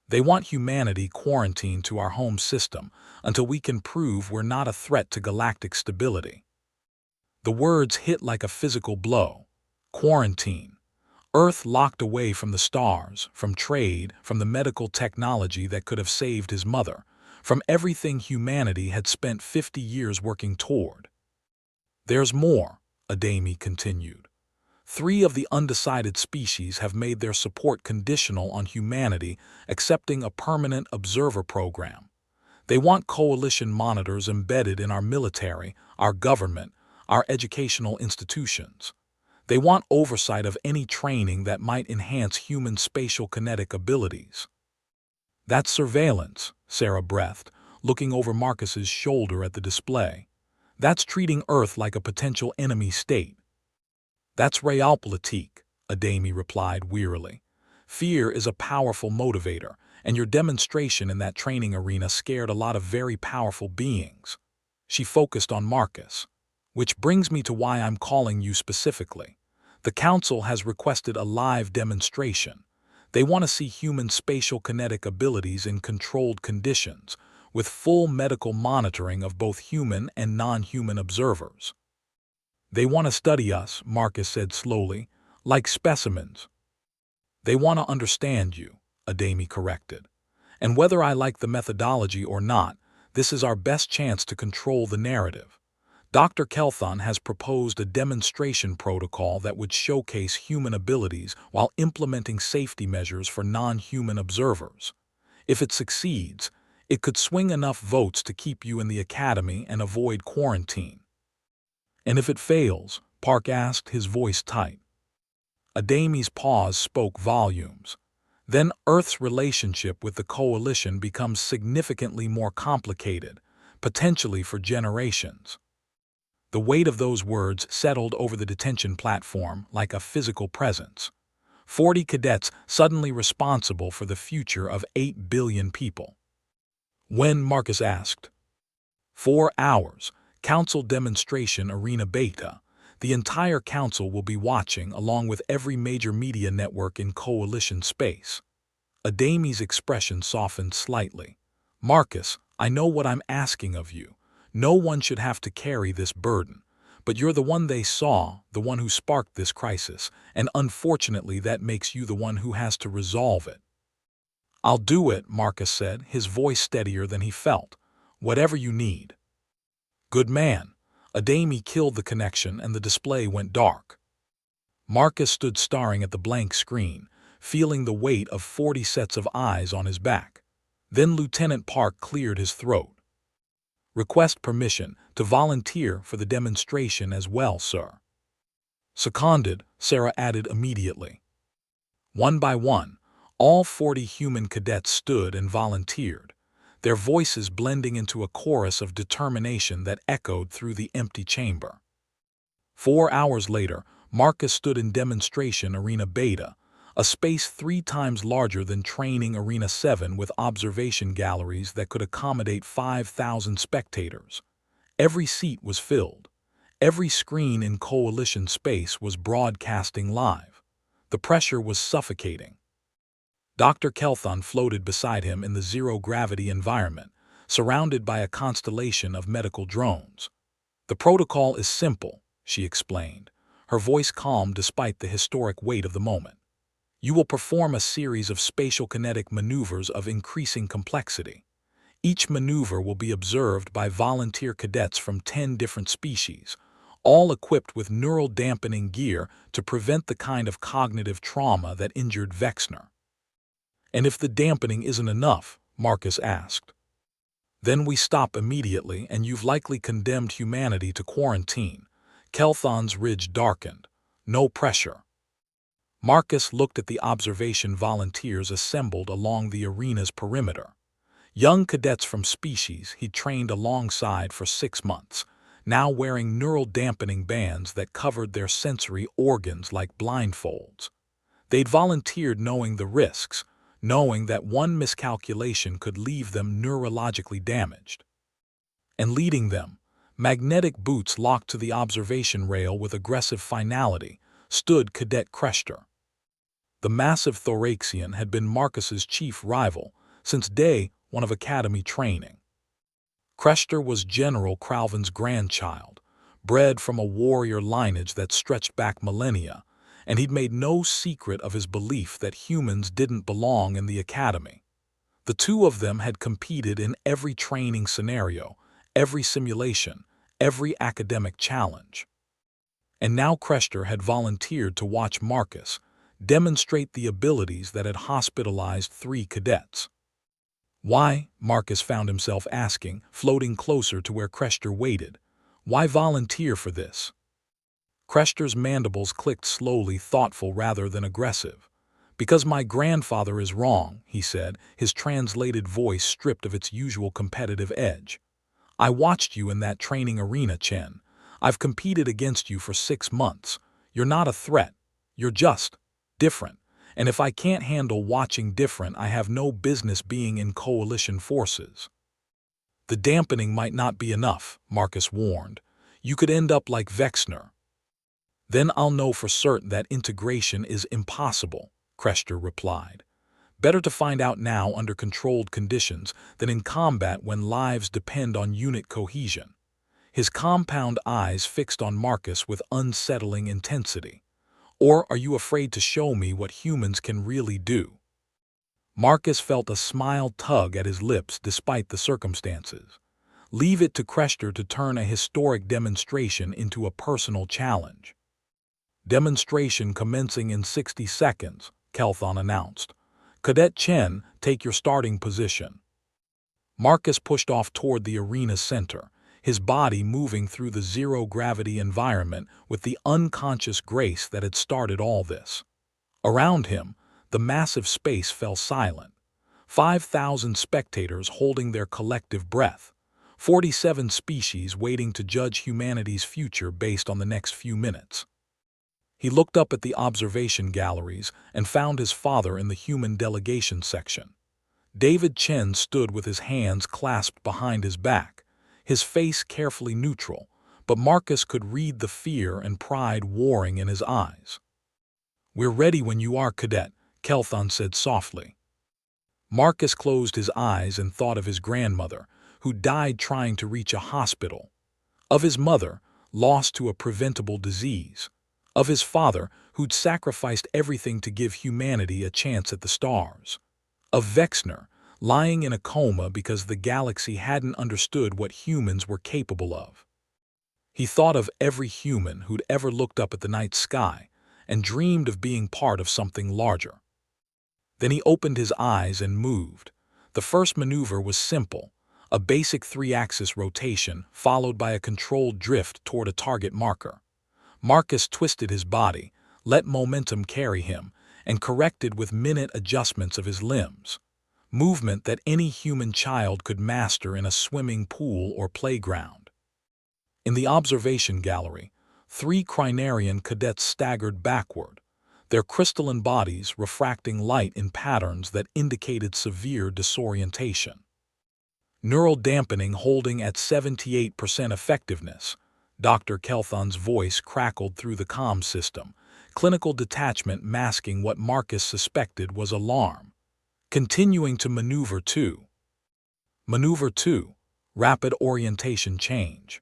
Speaker 1: They want humanity quarantined to our home system until we can prove we're not a threat to galactic stability. The words hit like a physical blow. Quarantine. Earth locked away from the stars, from trade, from the medical technology that could have saved his mother, from everything humanity had spent 50 years working toward. There's more, Adami continued. 3 of the undecided species have made their support conditional on humanity accepting a permanent observer program. They want coalition monitors embedded in our military, our government, our educational institutions. They want oversight of any training that might enhance human spatial kinetic abilities. That's surveillance, Sarah breathed, looking over Marcus's shoulder at the display. That's treating Earth like a potential enemy state. That's realpolitik, Adami replied wearily. Fear is a powerful motivator, and your demonstration in that training arena scared a lot of very powerful beings. She focused on Marcus. Which brings me to why I'm calling you specifically. The Council has requested a live demonstration. They want to see human spatial kinetic abilities in controlled conditions, with full medical monitoring of both human and non-human observers. They want to study us, Marcus said slowly, like specimens. They want to understand you, Adami corrected. And whether I like the methodology or not, this is our best chance to control the narrative. Dr. Kelthon has proposed a demonstration protocol that would showcase human abilities while implementing safety measures for non-human observers. If it succeeds, it could swing enough votes to keep you in the academy and avoid quarantine. And if it fails, Park asked, his voice tight. Adami's pause spoke volumes. Then Earth's relationship with the coalition becomes significantly more complicated, potentially for generations. The weight of those words settled over the detention platform like a physical presence. 40 cadets suddenly responsible for the future of 8 billion people. When, Marcus asked. 4 hours, Council Demonstration Arena Beta. The entire Council will be watching along with every major media network in coalition space. Adami's expression softened slightly. Marcus, I know what I'm asking of you. No one should have to carry this burden. But you're the one they saw, the one who sparked this crisis, and unfortunately that makes you the one who has to resolve it. I'll do it, Marcus said, his voice steadier than he felt. Whatever you need. Good man. Adami killed the connection and the display went dark. Marcus stood staring at the blank screen, feeling the weight of 40 sets of eyes on his back. Then Lieutenant Park cleared his throat. Request permission to volunteer for the demonstration as well, sir. Seconded, Sarah added immediately. One by one, all 40 human cadets stood and volunteered, their voices blending into a chorus of determination that echoed through the empty chamber. 4 hours later, Marcus stood in Demonstration Arena Beta, a space 3 times larger than Training Arena 7 with observation galleries that could accommodate 5,000 spectators. Every seat was filled. Every screen in coalition space was broadcasting live. The pressure was suffocating. Dr. Kelthon floated beside him in the zero-gravity environment, surrounded by a constellation of medical drones. The protocol is simple, she explained, her voice calm despite the historic weight of the moment. You will perform a series of spatial kinetic maneuvers of increasing complexity. Each maneuver will be observed by volunteer cadets from 10 different species, all equipped with neural dampening gear to prevent the kind of cognitive trauma that injured Vexner. And if the dampening isn't enough, Marcus asked, then we stop immediately and you've likely condemned humanity to quarantine. Kelthon's ridge darkened. No pressure. Marcus looked at the observation volunteers assembled along the arena's perimeter. Young cadets from species he'd trained alongside for 6 months, now wearing neural dampening bands that covered their sensory organs like blindfolds. They'd volunteered knowing the risks, knowing that one miscalculation could leave them neurologically damaged. And leading them, magnetic boots locked to the observation rail with aggressive finality, stood Cadet Crester. The massive thoraxian had been Marcus's chief rival since day one of academy training. Crester was General Cralvin's grandchild, bred from a warrior lineage that stretched back millennia, and he'd made no secret of his belief that humans didn't belong in the academy. The two of them had competed in every training scenario, every simulation, every academic challenge. And now Crester had volunteered to watch Marcus demonstrate the abilities that had hospitalized 3 cadets. Why, Marcus found himself asking, floating closer to where Crester waited. Why volunteer for this? Crester's mandibles clicked slowly, thoughtful rather than aggressive. Because my grandfather is wrong, he said, his translated voice stripped of its usual competitive edge. I watched you in that training arena, Chen. I've competed against you for 6 months. You're not a threat. You're just different. And if I can't handle watching different, I have no business being in coalition forces. The dampening might not be enough, Marcus warned. You could end up like Vexner. Then I'll know for certain that integration is impossible, Crester replied. Better to find out now under controlled conditions than in combat when lives depend on unit cohesion. His compound eyes fixed on Marcus with unsettling intensity. Or are you afraid to show me what humans can really do? Marcus felt a smile tug at his lips despite the circumstances. Leave it to Crester to turn a historic demonstration into a personal challenge. Demonstration commencing in 60 seconds, Kelthon announced. Cadet Chen, take your starting position. Marcus pushed off toward the arena's center, his body moving through the zero-gravity environment with the unconscious grace that had started all this. Around him, the massive space fell silent. 5,000 spectators holding their collective breath. 47 species waiting to judge humanity's future based on the next few minutes. He looked up at the observation galleries and found his father in the human delegation section. David Chen stood with his hands clasped behind his back, his face carefully neutral, but Marcus could read the fear and pride warring in his eyes. We're ready when you are, Cadet, Kelthon said softly. Marcus closed his eyes and thought of his grandmother, who died trying to reach a hospital. Of his mother, lost to a preventable disease. Of his father, who'd sacrificed everything to give humanity a chance at the stars. Of Vexner, lying in a coma because the galaxy hadn't understood what humans were capable of. He thought of every human who'd ever looked up at the night sky and dreamed of being part of something larger. Then he opened his eyes and moved. The first maneuver was simple, a basic 3-axis rotation followed by a controlled drift toward a target marker. Marcus twisted his body, let momentum carry him, and corrected with minute adjustments of his limbs. Movement that any human child could master in a swimming pool or playground. In the observation gallery, 3 Crinarian cadets staggered backward, their crystalline bodies refracting light in patterns that indicated severe disorientation. Neural dampening holding at 78% effectiveness, Dr. Kelthon's voice crackled through the comm system, clinical detachment masking what Marcus suspected was alarm. Continuing to Maneuver 2. Maneuver 2, Rapid Orientation Change.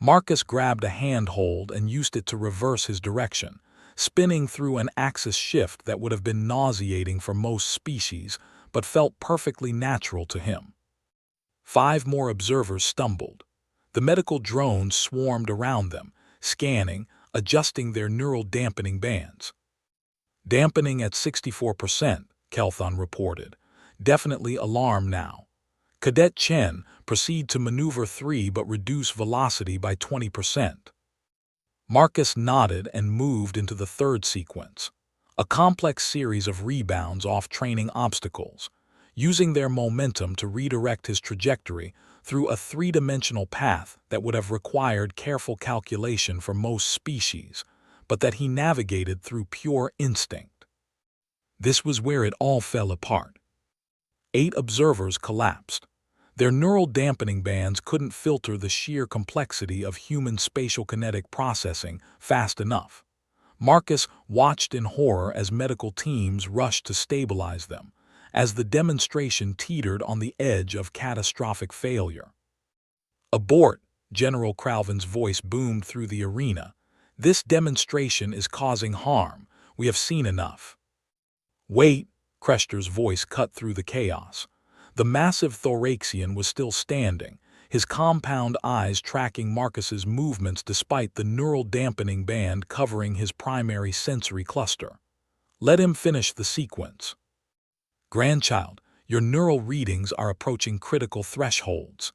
Speaker 1: Marcus grabbed a handhold and used it to reverse his direction, spinning through an axis shift that would have been nauseating for most species, but felt perfectly natural to him. 5 more observers stumbled. The medical drones swarmed around them, scanning, adjusting their neural dampening bands. Dampening at 64%, Kelthon reported. Definitely alarmed now. Cadet Chen, proceed to maneuver 3 but reduce velocity by 20%. Marcus nodded and moved into the third sequence, a complex series of rebounds off training obstacles, using their momentum to redirect his trajectory through a three-dimensional path that would have required careful calculation for most species, but that he navigated through pure instinct. This was where it all fell apart. 8 observers collapsed. Their neural dampening bands couldn't filter the sheer complexity of human spatial kinetic processing fast enough. Marcus watched in horror as medical teams rushed to stabilize them, as the demonstration teetered on the edge of catastrophic failure. "Abort!" General Cralvin's voice boomed through the arena. "This demonstration is causing harm. We have seen enough." "Wait!" Krester's voice cut through the chaos. The massive Thoraxian was still standing, his compound eyes tracking Marcus's movements despite the neural dampening band covering his primary sensory cluster. "Let him finish the sequence." "Grandchild, your neural readings are approaching critical thresholds."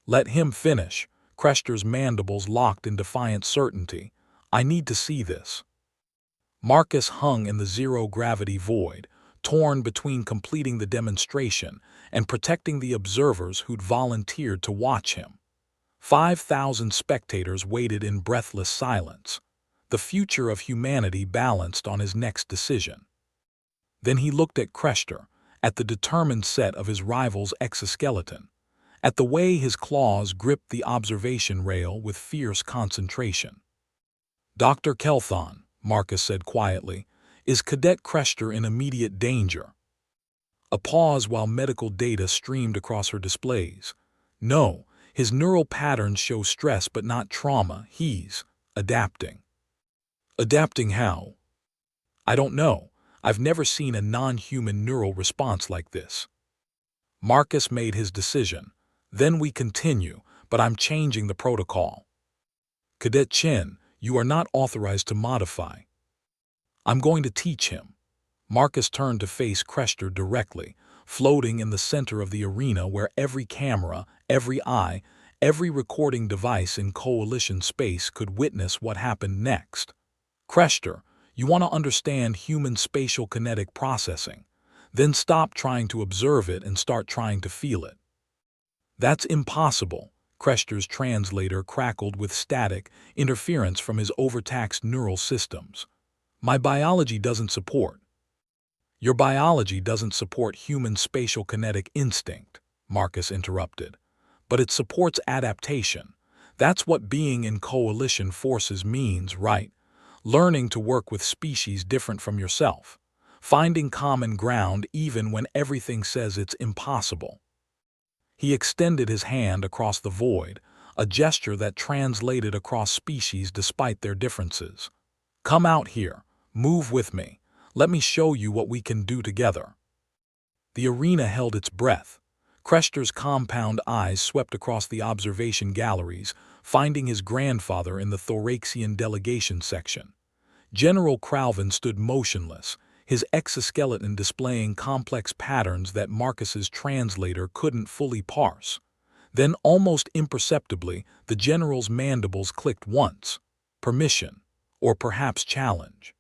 Speaker 1: "Let him finish." Krester's mandibles locked in defiant certainty. "I need to see this." Marcus hung in the zero-gravity void, torn between completing the demonstration and protecting the observers who'd volunteered to watch him. 5,000 spectators waited in breathless silence. The future of humanity balanced on his next decision. Then he looked at Krester, at the determined set of his rival's exoskeleton, at the way his claws gripped the observation rail with fierce concentration. "Dr. Kelthon," Marcus said quietly, "is Cadet Krester in immediate danger?" A pause while medical data streamed across her displays. "No, his neural patterns show stress but not trauma. He's adapting." "Adapting how?" "I don't know. I've never seen a non-human neural response like this." Marcus made his decision. "Then we continue, but I'm changing the protocol." "Cadet Chen, you are not authorized to modify." "I'm going to teach him." Marcus turned to face Krester directly, floating in the center of the arena where every camera, every eye, every recording device in Coalition space could witness what happened next. "Krester, you want to understand human spatial kinetic processing. Then stop trying to observe it and start trying to feel it." "That's impossible." Krester's translator crackled with static interference from his overtaxed neural systems. "My biology doesn't support." "Your biology doesn't support human spatial kinetic instinct," Marcus interrupted. "But it supports adaptation. That's what being in coalition forces means, right? Learning to work with species different from yourself. Finding common ground even when everything says it's impossible." He extended his hand across the void, a gesture that translated across species despite their differences. "Come out here. Move with me. Let me show you what we can do together." The arena held its breath. Krester's compound eyes swept across the observation galleries, finding his grandfather in the Thoraxian delegation section. General Cralvin stood motionless, his exoskeleton displaying complex patterns that Marcus's translator couldn't fully parse. Then, almost imperceptibly, the general's mandibles clicked once. Permission, or perhaps challenge.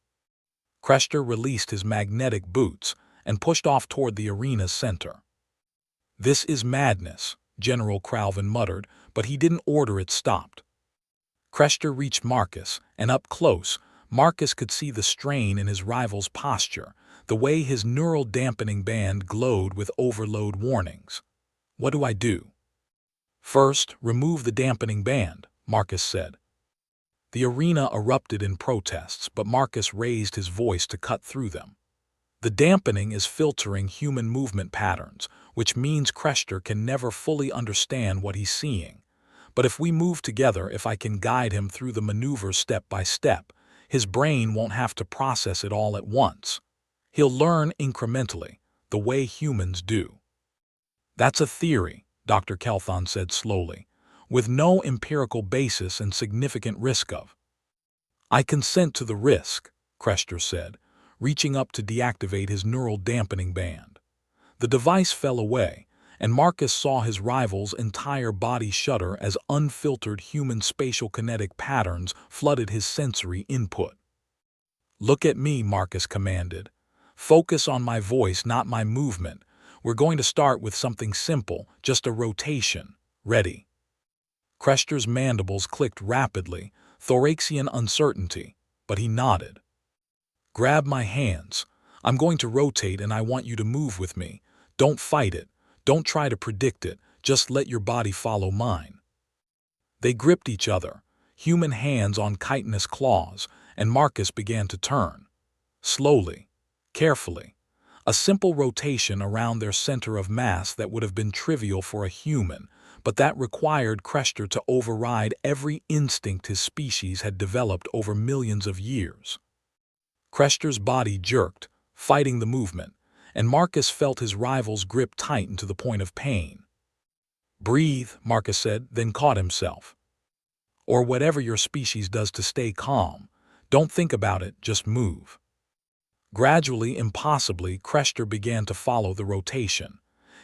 Speaker 1: Krester released his magnetic boots and pushed off toward the arena's center. "This is madness," General Cralvin muttered, but he didn't order it stopped. Krester reached Marcus, and up close, Marcus could see the strain in his rival's posture, the way his neural dampening band glowed with overload warnings. "What do I do?" "First, remove the dampening band," Marcus said. The arena erupted in protests, but Marcus raised his voice to cut through them. "The dampening is filtering human movement patterns, which means Krester can never fully understand what he's seeing. But if we move together, if I can guide him through the maneuvers step by step, his brain won't have to process it all at once. He'll learn incrementally, the way humans do." "That's a theory," Dr. Kelthon said slowly, "with no empirical basis and significant risk of." "I consent to the risk," Krester said, reaching up to deactivate his neural dampening band. The device fell away, and Marcus saw his rival's entire body shudder as unfiltered human spatial kinetic patterns flooded his sensory input. "Look at me," Marcus commanded. "Focus on my voice, not my movement. We're going to start with something simple, just a rotation. Ready?" Krester's mandibles clicked rapidly, thoracian uncertainty, but he nodded. "Grab my hands. I'm going to rotate and I want you to move with me. Don't fight it. Don't try to predict it. Just let your body follow mine." They gripped each other, human hands on chitinous claws, and Marcus began to turn. Slowly, carefully. A simple rotation around their center of mass that would have been trivial for a human, but that required Krester to override every instinct his species had developed over millions of years. Krester's body jerked, fighting the movement, and Marcus felt his rival's grip tighten to the point of pain. "Breathe," Marcus said, then caught himself. "Or whatever your species does to stay calm. Don't think about it, just move." Gradually, impossibly, Krester began to follow the rotation.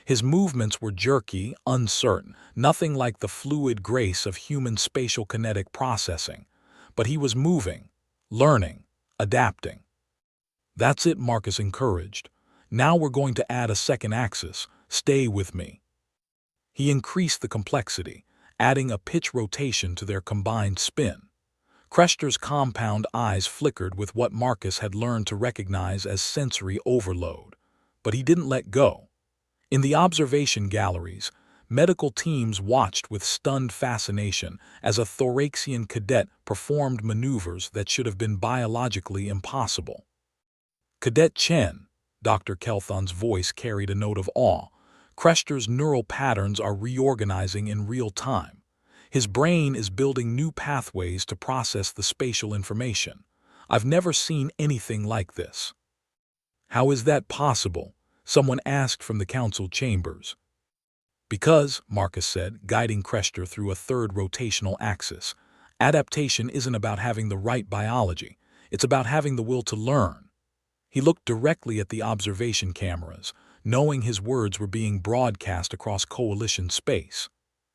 Speaker 1: His movements were jerky, uncertain, nothing like the fluid grace of human spatial kinetic processing. But he was moving, learning, adapting. "That's it," Marcus encouraged. "Now we're going to add a second axis. Stay with me." He increased the complexity, adding a pitch rotation to their combined spin. Krester's compound eyes flickered with what Marcus had learned to recognize as sensory overload. But he didn't let go. In the observation galleries, medical teams watched with stunned fascination as a thoracian cadet performed maneuvers that should have been biologically impossible. "Cadet Chen," Dr. Kelthon's voice carried a note of awe. "Krester's neural patterns are reorganizing in real time. His brain is building new pathways to process the spatial information. I've never seen anything like this." "How is that possible?" someone asked from the council chambers. "Because," Marcus said, guiding Krester through a third rotational axis, "adaptation isn't about having the right biology. It's about having the will to learn." He looked directly at the observation cameras, knowing his words were being broadcast across Coalition space.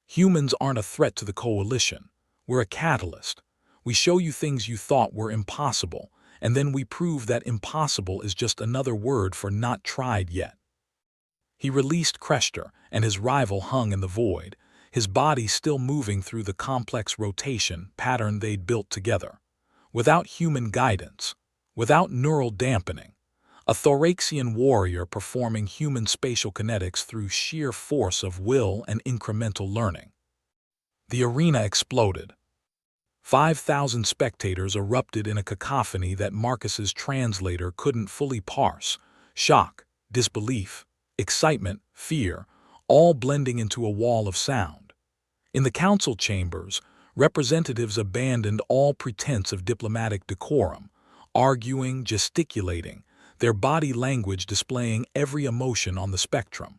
Speaker 1: "Humans aren't a threat to the Coalition. We're a catalyst. We show you things you thought were impossible, and then we prove that impossible is just another word for not tried yet." He released Krester, and his rival hung in the void, his body still moving through the complex rotation pattern they'd built together. Without human guidance, without neural dampening, a thoracian warrior performing human spatial kinetics through sheer force of will and incremental learning. The arena exploded. 5,000 spectators erupted in a cacophony that Marcus's translator couldn't fully parse. Shock, disbelief, excitement, fear, all blending into a wall of sound. In the council chambers, representatives abandoned all pretense of diplomatic decorum, arguing, gesticulating, their body language displaying every emotion on the spectrum.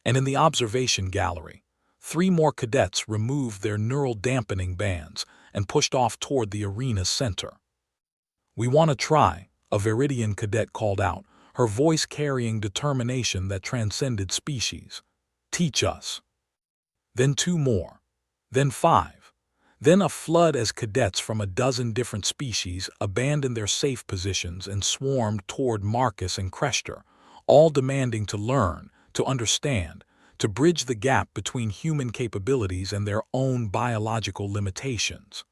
Speaker 1: And in the observation gallery, 3 more cadets removed their neural dampening bands and pushed off toward the arena's center. "We want to try," a Viridian cadet called out, her voice carrying determination that transcended species. "Teach us." Then 2 more. Then 5. Then a flood as cadets from a dozen different species abandoned their safe positions and swarmed toward Marcus and Krester, all demanding to learn, to understand, to bridge the gap between human capabilities and their own biological limitations.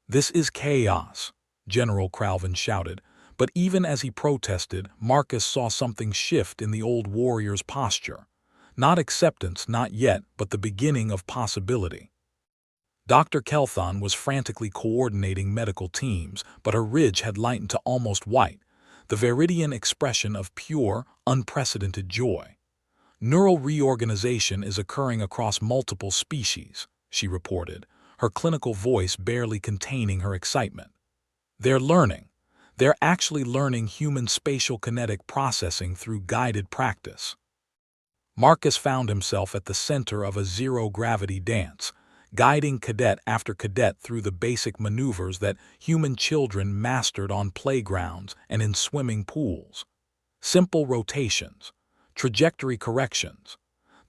Speaker 1: "This is chaos," General Cralvin shouted, but even as he protested, Marcus saw something shift in the old warrior's posture. Not acceptance, not yet, but the beginning of possibility. Dr. Kelthon was frantically coordinating medical teams, but her ridge had lightened to almost white, the Viridian expression of pure, unprecedented joy. "Neural reorganization is occurring across multiple species," she reported, her clinical voice barely containing her excitement. "They're learning. They're actually learning human spatial kinetic processing through guided practice." Marcus found himself at the center of a zero-gravity dance, guiding cadet after cadet through the basic maneuvers that human children mastered on playgrounds and in swimming pools. Simple rotations, trajectory corrections,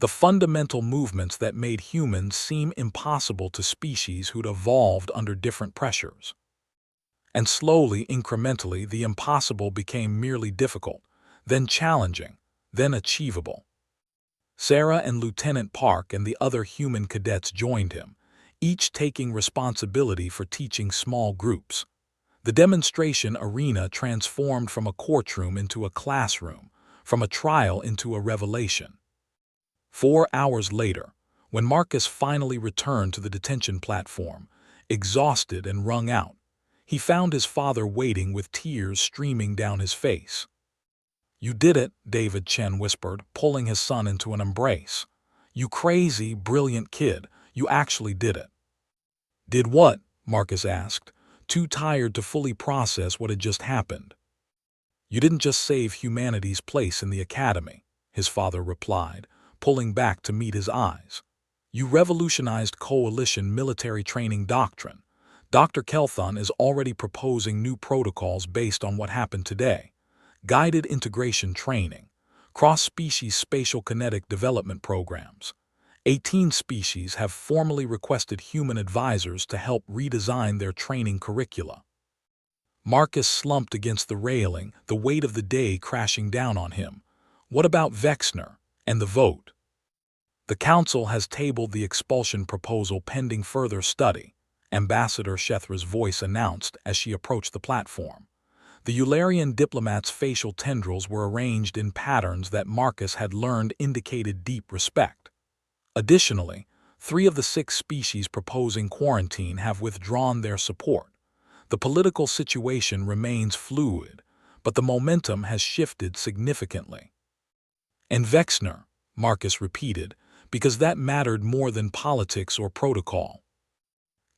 Speaker 1: the fundamental movements that made humans seem impossible to species who'd evolved under different pressures. And slowly, incrementally, the impossible became merely difficult, then challenging, then achievable. Sarah and Lieutenant Park and the other human cadets joined him, each taking responsibility for teaching small groups. The demonstration arena transformed from a courtroom into a classroom, from a trial into a revelation. 4 hours later, when Marcus finally returned to the detention platform, exhausted and wrung out, he found his father waiting with tears streaming down his face. "You did it," David Chen whispered, pulling his son into an embrace. "You crazy, brilliant kid, you actually did it." "Did what?" Marcus asked, too tired to fully process what had just happened. "You didn't just save humanity's place in the academy," his father replied, pulling back to meet his eyes. "You revolutionized coalition military training doctrine. Dr. Kelthon is already proposing new protocols based on what happened today. Guided integration training, cross-species spatial kinetic development programs. 18 species have formally requested human advisors to help redesign their training curricula." Marcus slumped against the railing, the weight of the day crashing down on him. "What about Vexner and the vote?" "The council has tabled the expulsion proposal pending further study," Ambassador Shethra's voice announced as she approached the platform. The Eularian diplomat's facial tendrils were arranged in patterns that Marcus had learned indicated deep respect. Additionally, 3 of the 6 species proposing quarantine have withdrawn their support. The political situation remains fluid, but the momentum has shifted significantly. "And Vexner," Marcus repeated, because that mattered more than politics or protocol.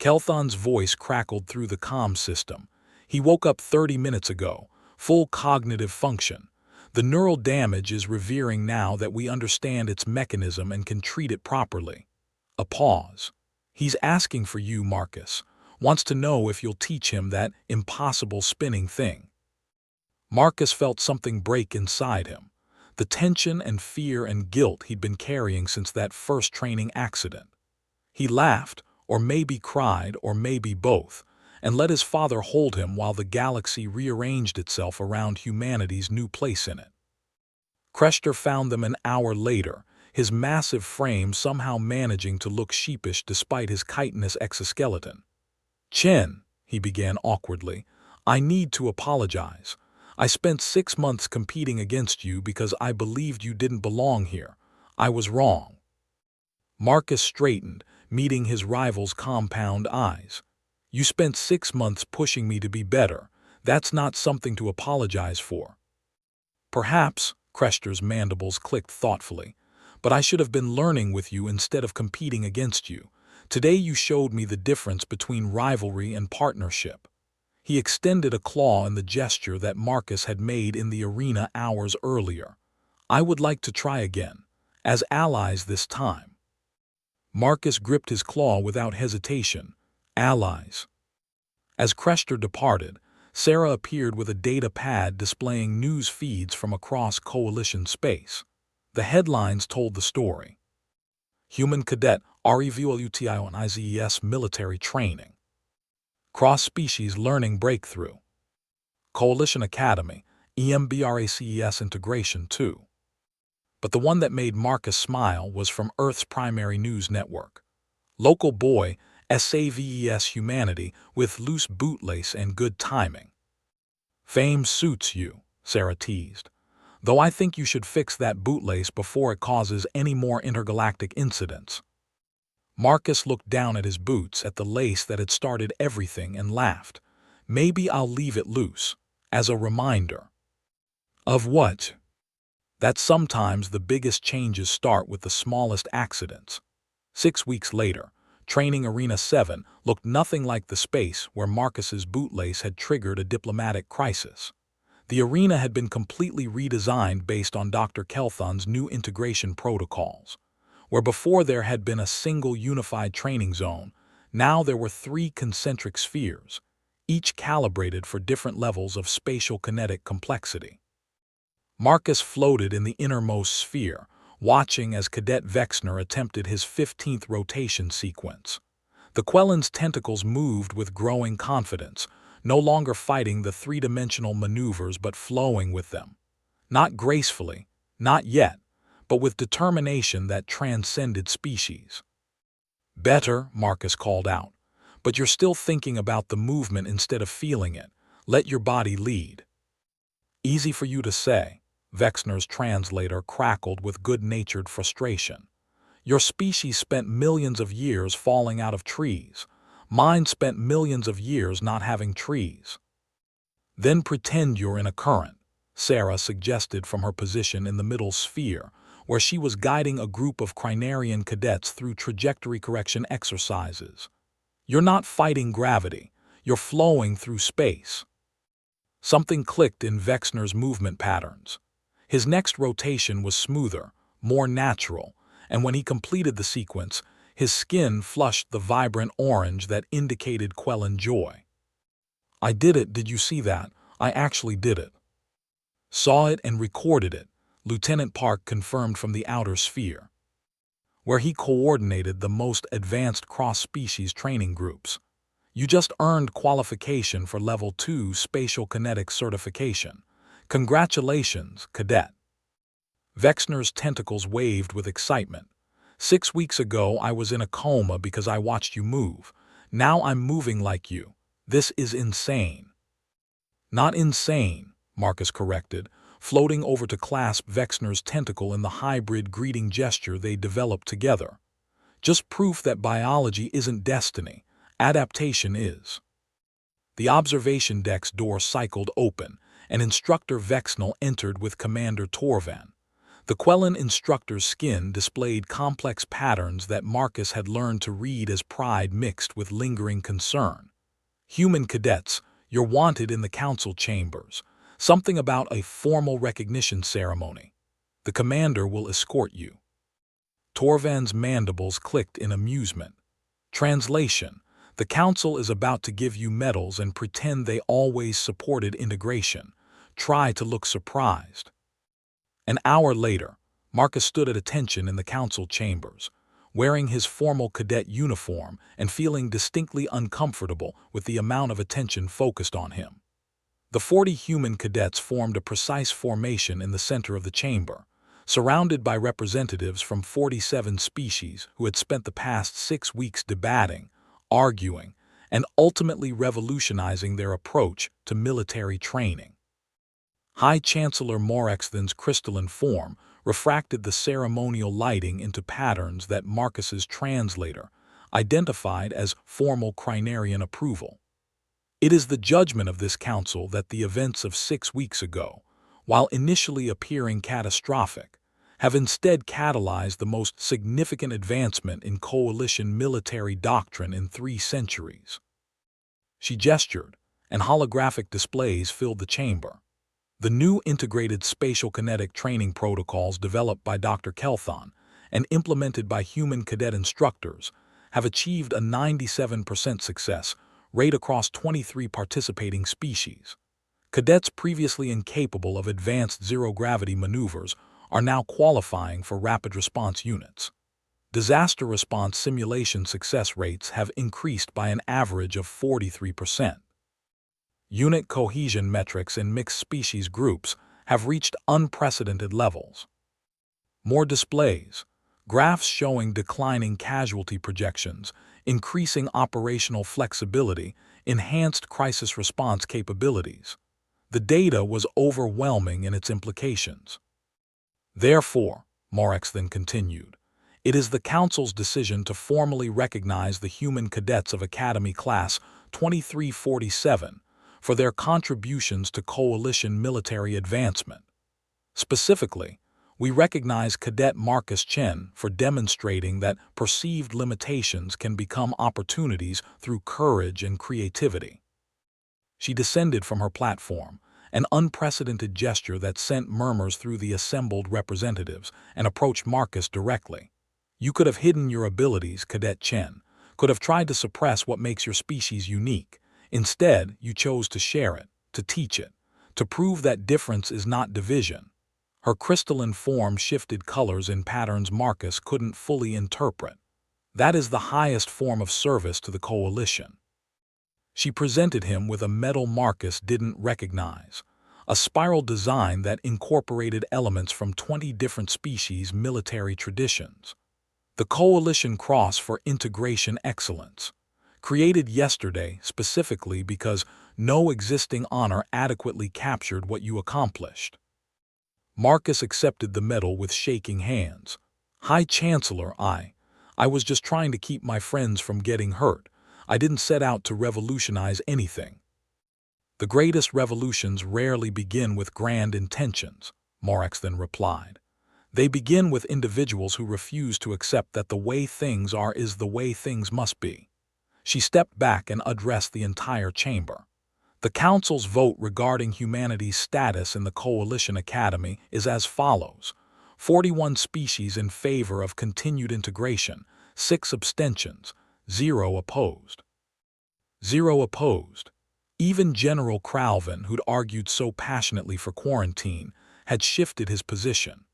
Speaker 1: Kelthon's voice crackled through the comm system. "He woke up 30 minutes ago, full cognitive function. The neural damage is revealing now that we understand its mechanism and can treat it properly." A pause. "He's asking for you, Marcus. Wants to know if you'll teach him that impossible spinning thing." Marcus felt something break inside him. The tension and fear and guilt he'd been carrying since that first training accident. He laughed, or maybe cried, or maybe both, and let his father hold him while the galaxy rearranged itself around humanity's new place in it. Crester found them an hour later, his massive frame somehow managing to look sheepish despite his chitinous exoskeleton. "Chen," he began awkwardly, "I need to apologize. I spent 6 months competing against you because I believed you didn't belong here. I was wrong." Marcus straightened, meeting his rival's compound eyes. "You spent 6 months pushing me to be better. That's not something to apologize for." "Perhaps," Crester's mandibles clicked thoughtfully, "but I should have been learning with you instead of competing against you. Today you showed me the difference between rivalry and partnership." He extended a claw in the gesture that Marcus had made in the arena hours earlier. "I would like to try again, as allies this time." Marcus gripped his claw without hesitation. "Allies." As Crester departed, Sarah appeared with a data pad displaying news feeds from across Coalition space. The headlines told the story. Human Cadet REVULUTION IZES Military Training. Cross-Species Learning Breakthrough. Coalition Academy, EMBRACES Integration 2. But the one that made Marcus smile was from Earth's primary news network. Local boy, SAVES Humanity with loose bootlace and good timing. "Fame suits you," Sarah teased. "Though I think you should fix that bootlace before it causes any more intergalactic incidents." Marcus looked down at his boots, at the lace that had started everything, and laughed. "Maybe I'll leave it loose, as a reminder." "Of what?" "That sometimes the biggest changes start with the smallest accidents." 6 weeks later, Training Arena 7 looked nothing like the space where Marcus's bootlace had triggered a diplomatic crisis. The arena had been completely redesigned based on Dr. Kelthon's new integration protocols. Where before there had been a single unified training zone, now there were three concentric spheres, each calibrated for different levels of spatial kinetic complexity. Marcus floated in the innermost sphere, watching as Cadet Vexner attempted his 15th rotation sequence. The Quellen's tentacles moved with growing confidence, no longer fighting the three-dimensional maneuvers but flowing with them. Not gracefully, not yet, but with determination that transcended species. "Better," Marcus called out, "but you're still thinking about the movement instead of feeling it. Let your body lead." "Easy for you to say," Vexner's translator crackled with good-natured frustration. "Your species spent millions of years falling out of trees. Mine spent millions of years not having trees." "Then pretend you're in a current," Sarah suggested from her position in the middle sphere, where she was guiding a group of Crinarian cadets through trajectory correction exercises. "You're not fighting gravity, you're flowing through space." Something clicked in Vexner's movement patterns. His next rotation was smoother, more natural, and when he completed the sequence, his skin flushed the vibrant orange that indicated Quellen joy. "I did it, did you see that? I actually did it." "Saw it and recorded it," Lieutenant Park confirmed from the outer sphere, where he coordinated the most advanced cross-species training groups. "You just earned qualification for Level 2 Spatial Kinetic Certification. Congratulations, Cadet." Vexner's tentacles waved with excitement. "6 weeks ago I was in a coma because I watched you move. Now I'm moving like you. This is insane." "Not insane," Marcus corrected, floating over to clasp Vexner's tentacle in the hybrid greeting gesture they developed together. "Just proof that biology isn't destiny. Adaptation is." The observation deck's door cycled open, and Instructor Vexnel entered with Commander Torvan. The Quellen instructor's skin displayed complex patterns that Marcus had learned to read as pride mixed with lingering concern. "Human cadets, you're wanted in the council chambers. Something about a formal recognition ceremony. The commander will escort you." Torvan's mandibles clicked in amusement. Translation: "The council is about to give you medals and pretend they always supported integration. Try to look surprised." An hour later, Marcus stood at attention in the council chambers, wearing his formal cadet uniform and feeling distinctly uncomfortable with the amount of attention focused on him. The 40 human cadets formed a precise formation in the center of the chamber, surrounded by representatives from 47 species who had spent the past 6 weeks debating, arguing, and ultimately revolutionizing their approach to military training. High Chancellor Morexthen's crystalline form refracted the ceremonial lighting into patterns that Marcus's translator identified as formal Crinarian approval. "It is the judgment of this council that the events of 6 weeks ago, while initially appearing catastrophic, have instead catalyzed the most significant advancement in coalition military doctrine in 3 centuries. She gestured, and holographic displays filled the chamber. The new integrated spatial kinetic training protocols developed by Dr. Kelthon and implemented by human cadet instructors have achieved a 97% success rate across 23 participating species. Cadets previously incapable of advanced zero-gravity maneuvers are now qualifying for rapid response units. Disaster response simulation success rates have increased by an average of 43%. Unit cohesion metrics in mixed species groups have reached unprecedented levels. More displays, graphs showing declining casualty projections, increasing operational flexibility, enhanced crisis response capabilities. The data was overwhelming in its implications. "Therefore," Morex then continued, "it is the Council's decision to formally recognize the human cadets of Academy Class 2347 for their contributions to coalition military advancement. Specifically, we recognize Cadet Marcus Chen for demonstrating that perceived limitations can become opportunities through courage and creativity." She descended from her platform, an unprecedented gesture that sent murmurs through the assembled representatives, and approached Marcus directly. You could have hidden your abilities, Cadet Chen, could have tried to suppress what makes your species unique. Instead, you chose to share it, to teach it, to prove that difference is not division. Her crystalline form shifted colors in patterns Marcus couldn't fully interpret. That is the highest form of service to the Coalition. She presented him with a metal Marcus didn't recognize, a spiral design that incorporated elements from 20 different species' military traditions. The Coalition Cross for Integration Excellence, created yesterday specifically because no existing honor adequately captured what you accomplished. Marcus accepted the medal with shaking hands. High Chancellor, I was just trying to keep my friends from getting hurt. I didn't set out to revolutionize anything. The greatest revolutions rarely begin with grand intentions, Morex then replied. They begin with individuals who refuse to accept that the way things are is the way things must be. She stepped back and addressed the entire chamber. The Council's vote regarding humanity's status in the Coalition Academy is as follows. 41 species in favor of continued integration, 6 abstentions, 0 opposed. 0 opposed. Even General Cralvin, who'd argued so passionately for quarantine, had shifted his position.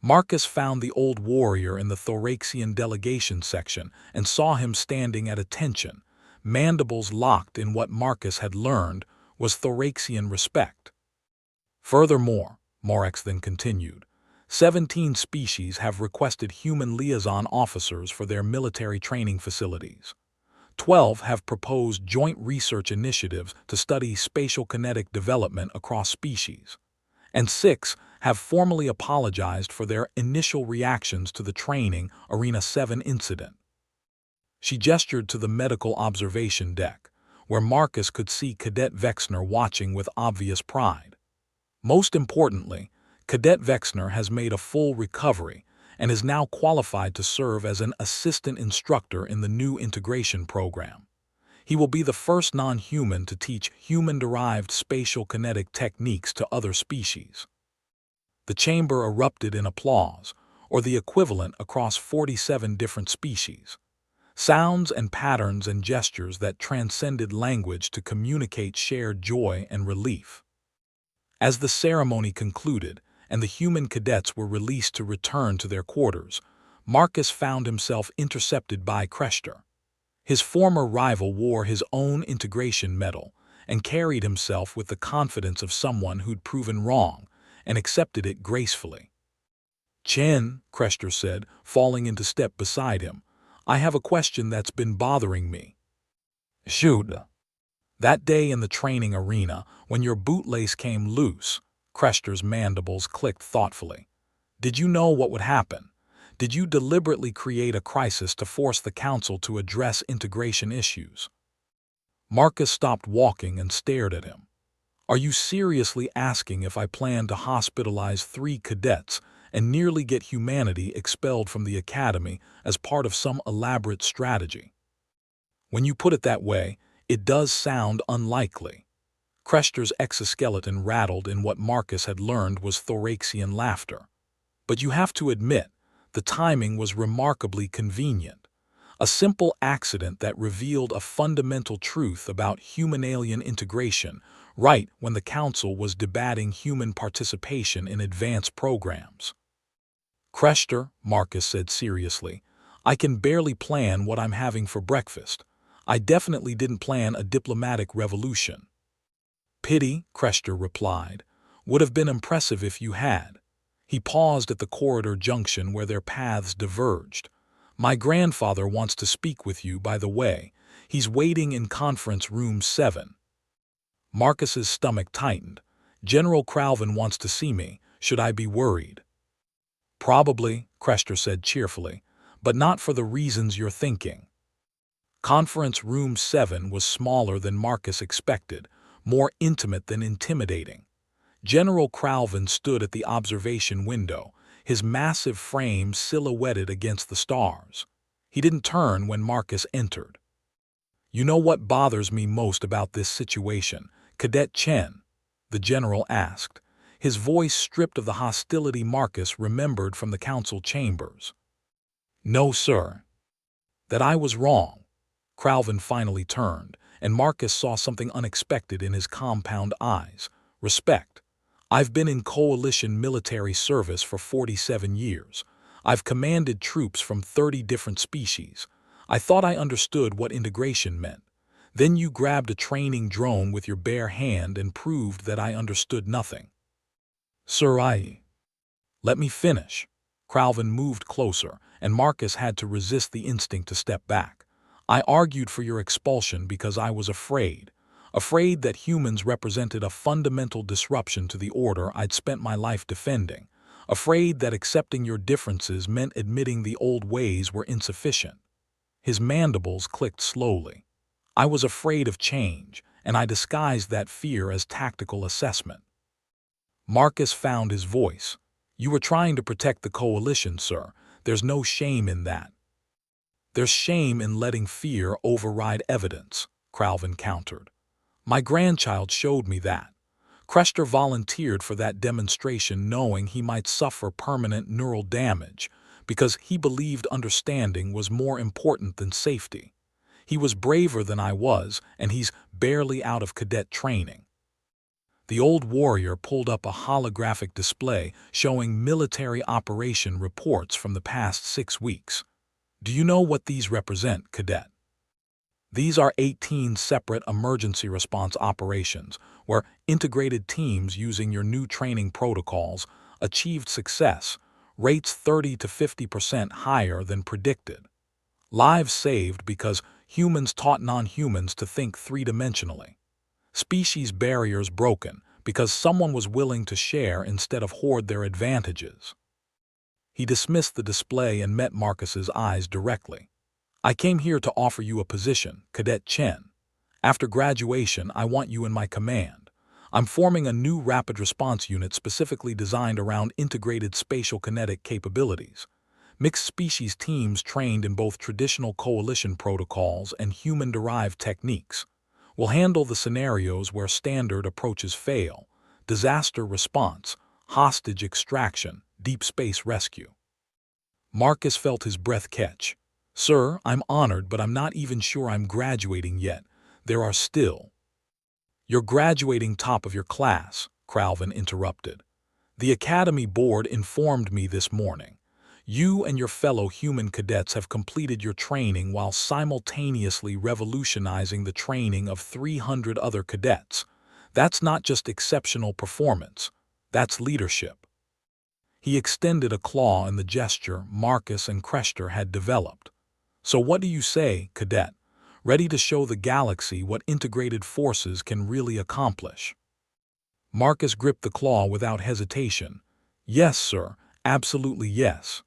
Speaker 1: Marcus found the old warrior in the Thoraxian delegation section and saw him standing at attention, mandibles locked in what Marcus had learned was Thoraxian respect. Furthermore, Morex then continued, 17 species have requested human liaison officers for their military training facilities. 12 have proposed joint research initiatives to study spatial kinetic development across species. And 6 have formally apologized for their initial reactions to the training Arena 7 incident. She gestured to the medical observation deck, where Marcus could see Cadet Vexner watching with obvious pride. Most importantly, Cadet Vexner has made a full recovery and is now qualified to serve as an assistant instructor in the new integration program. He will be the first non-human to teach human-derived spatial kinetic techniques to other species. The chamber erupted in applause, or the equivalent across 47 different species. Sounds and patterns and gestures that transcended language to communicate shared joy and relief. As the ceremony concluded and the human cadets were released to return to their quarters, Marcus found himself intercepted by Kreshter. His former rival wore his own integration medal and carried himself with the confidence of someone who'd proven wrong and accepted it gracefully. "Chen," Kreshter said, falling into step beside him, "I have a question that's been bothering me." "Shoot." "That day in the training arena, when your bootlace came loose," Kreshter's mandibles clicked thoughtfully. "Did you know what would happen? Did you deliberately create a crisis to force the Council to address integration issues?" Marcus stopped walking and stared at him. "Are you seriously asking if I plan to hospitalize 3 cadets and nearly get humanity expelled from the Academy as part of some elaborate strategy?" "When you put it that way, it does sound unlikely." Kreshter's exoskeleton rattled in what Marcus had learned was Thoraxian laughter. "But you have to admit, the timing was remarkably convenient. A simple accident that revealed a fundamental truth about human-alien integration right when the Council was debating human participation in advanced programs." "Kreshter," Marcus said seriously, "I can barely plan what I'm having for breakfast. I definitely didn't plan a diplomatic revolution." "Pity," Kreshter replied, "would have been impressive if you had." He paused at the corridor junction where their paths diverged. "My grandfather wants to speak with you, by the way. He's waiting in conference room 7. Marcus's stomach tightened. "General Cralvin wants to see me. Should I be worried?" "Probably," Kreshter said cheerfully, "but not for the reasons you're thinking." Conference room 7 was smaller than Marcus expected, more intimate than intimidating. General Cralvin stood at the observation window, his massive frame silhouetted against the stars. He didn't turn when Marcus entered. "You know what bothers me most about this situation, Cadet Chen?" the general asked, his voice stripped of the hostility Marcus remembered from the council chambers. No, sir. That I was wrong. Cralvin finally turned, and Marcus saw something unexpected in his compound eyes. Respect. I've been in coalition military service for 47 years. I've commanded troops from 30 different species. I thought I understood what integration meant. Then you grabbed a training drone with your bare hand and proved that I understood nothing. Sir, let me finish. Cralvin moved closer, and Marcus had to resist the instinct to step back. I argued for your expulsion because I was afraid. Afraid that humans represented a fundamental disruption to the order I'd spent my life defending. Afraid that accepting your differences meant admitting the old ways were insufficient. His mandibles clicked slowly. I was afraid of change, and I disguised that fear as tactical assessment. Marcus found his voice. You were trying to protect the coalition, sir. There's no shame in that. There's shame in letting fear override evidence, Cralvin countered. My grandchild showed me that. Crester volunteered for that demonstration knowing he might suffer permanent neural damage because he believed understanding was more important than safety. He was braver than I was, and he's barely out of cadet training. The old warrior pulled up a holographic display showing military operation reports from the past 6 weeks. Do you know what these represent, cadet? These are 18 separate emergency response operations where integrated teams using your new training protocols achieved success, rates 30 to 50% higher than predicted. Lives saved because humans taught non-humans to think three-dimensionally. Species barriers broken because someone was willing to share instead of hoard their advantages. He dismissed the display and met Marcus's eyes directly. I came here to offer you a position, Cadet Chen. After graduation, I want you in my command. I'm forming a new rapid response unit specifically designed around integrated spatial kinetic capabilities. Mixed species teams trained in both traditional coalition protocols and human-derived techniques will handle the scenarios where standard approaches fail: disaster response, hostage extraction, deep space rescue. Marcus felt his breath catch. Sir, I'm honored, but I'm not even sure I'm graduating yet. There are still. You're graduating top of your class, Cralvin interrupted. The Academy Board informed me this morning. You and your fellow human cadets have completed your training while simultaneously revolutionizing the training of 300 other cadets. That's not just exceptional performance. That's leadership. He extended a claw in the gesture Marcus and Crester had developed. So what do you say, cadet? Ready to show the galaxy what integrated forces can really accomplish? Marcus gripped the claw without hesitation. Yes, sir, absolutely yes.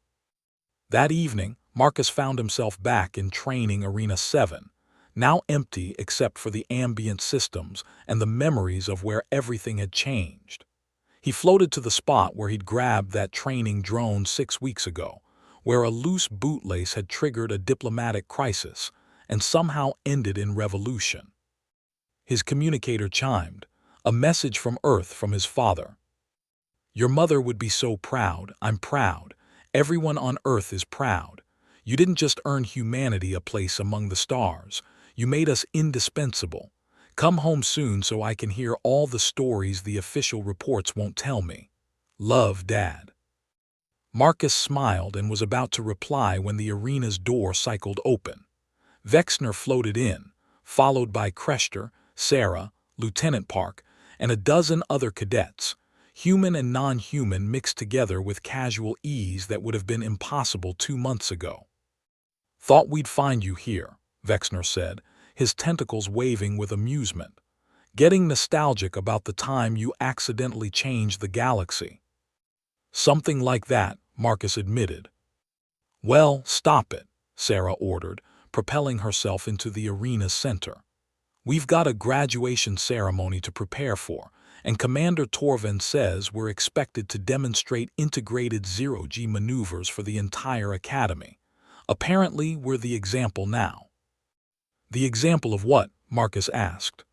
Speaker 1: That evening, Marcus found himself back in Training Arena 7, now empty except for the ambient systems and the memories of where everything had changed. He floated to the spot where he'd grabbed that training drone 6 weeks ago, where a loose bootlace had triggered a diplomatic crisis and somehow ended in revolution. His communicator chimed, a message from Earth from his father. Your mother would be so proud. I'm proud. Everyone on Earth is proud. You didn't just earn humanity a place among the stars. You made us indispensable. Come home soon so I can hear all the stories the official reports won't tell me. Love, Dad. Marcus smiled and was about to reply when the arena's door cycled open. Vexner floated in, followed by Crester, Sarah, Lieutenant Park, and a dozen other cadets, human and non-human mixed together with casual ease that would have been impossible 2 months ago. Thought we'd find you here, Vexner said, his tentacles waving with amusement. Getting nostalgic about the time you accidentally changed the galaxy. Something like that, Marcus admitted. Well, stop it, Sarah ordered, propelling herself into the arena's center. We've got a graduation ceremony to prepare for, and Commander Torvin says we're expected to demonstrate integrated zero-G maneuvers for the entire Academy. Apparently, we're the example now. The example of what? Marcus asked.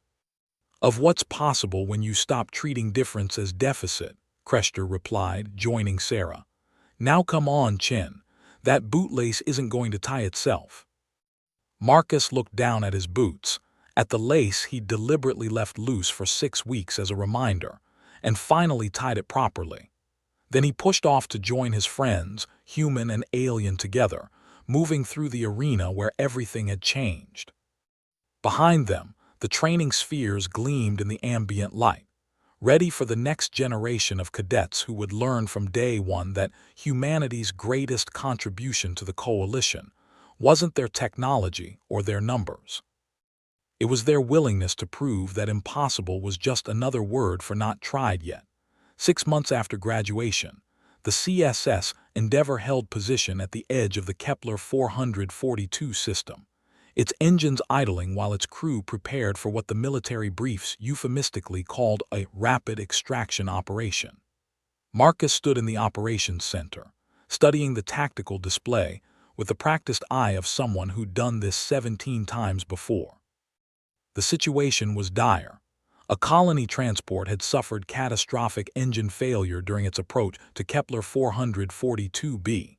Speaker 1: Of what's possible when you stop treating difference as deficit, Crester replied, joining Sarah. Now come on, Chen. That bootlace isn't going to tie itself. Marcus looked down at his boots, at the lace he'd deliberately left loose for 6 weeks as a reminder, and finally tied it properly. Then he pushed off to join his friends, human and alien together, moving through the arena where everything had changed. Behind them, the training spheres gleamed in the ambient light, ready for the next generation of cadets who would learn from day one that humanity's greatest contribution to the coalition wasn't their technology or their numbers. It was their willingness to prove that impossible was just another word for not tried yet. 6 months after graduation, the CSS Endeavour held position at the edge of the Kepler 442 system, its engines idling while its crew prepared for what the military briefs euphemistically called a rapid extraction operation. Marcus stood in the operations center, studying the tactical display with the practiced eye of someone who'd done this 17 times before. The situation was dire. A colony transport had suffered catastrophic engine failure during its approach to Kepler 442b.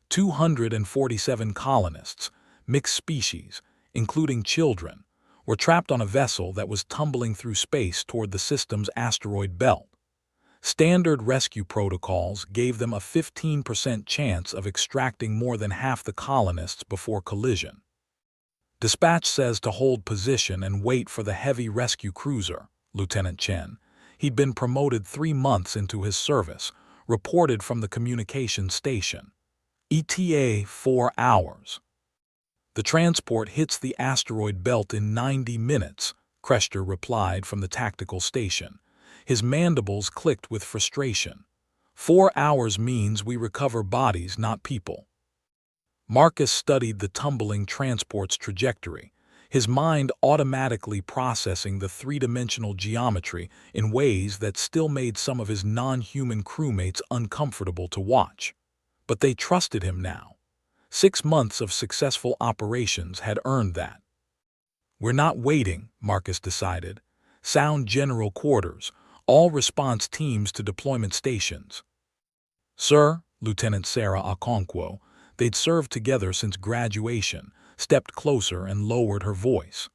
Speaker 1: 247 colonists, mixed species, including children, were trapped on a vessel that was tumbling through space toward the system's asteroid belt. Standard rescue protocols gave them a 15% chance of extracting more than half the colonists before collision. Dispatch says to hold position and wait for the heavy rescue cruiser, Lieutenant Chen. He'd been promoted 3 months into his service, reported from the communications station. ETA 4 hours. The transport hits the asteroid belt in 90 minutes, Krester replied from the tactical station. His mandibles clicked with frustration. 4 hours means we recover bodies, not people. Marcus studied the tumbling transport's trajectory, his mind automatically processing the three-dimensional geometry in ways that still made some of his non-human crewmates uncomfortable to watch. But they trusted him now. 6 months of successful operations had earned that. We're not waiting, Marcus decided. Sound general quarters, all response teams to deployment stations. Sir, Lieutenant Sarah Okonkwo, they'd served together since graduation, stepped closer and lowered her voice.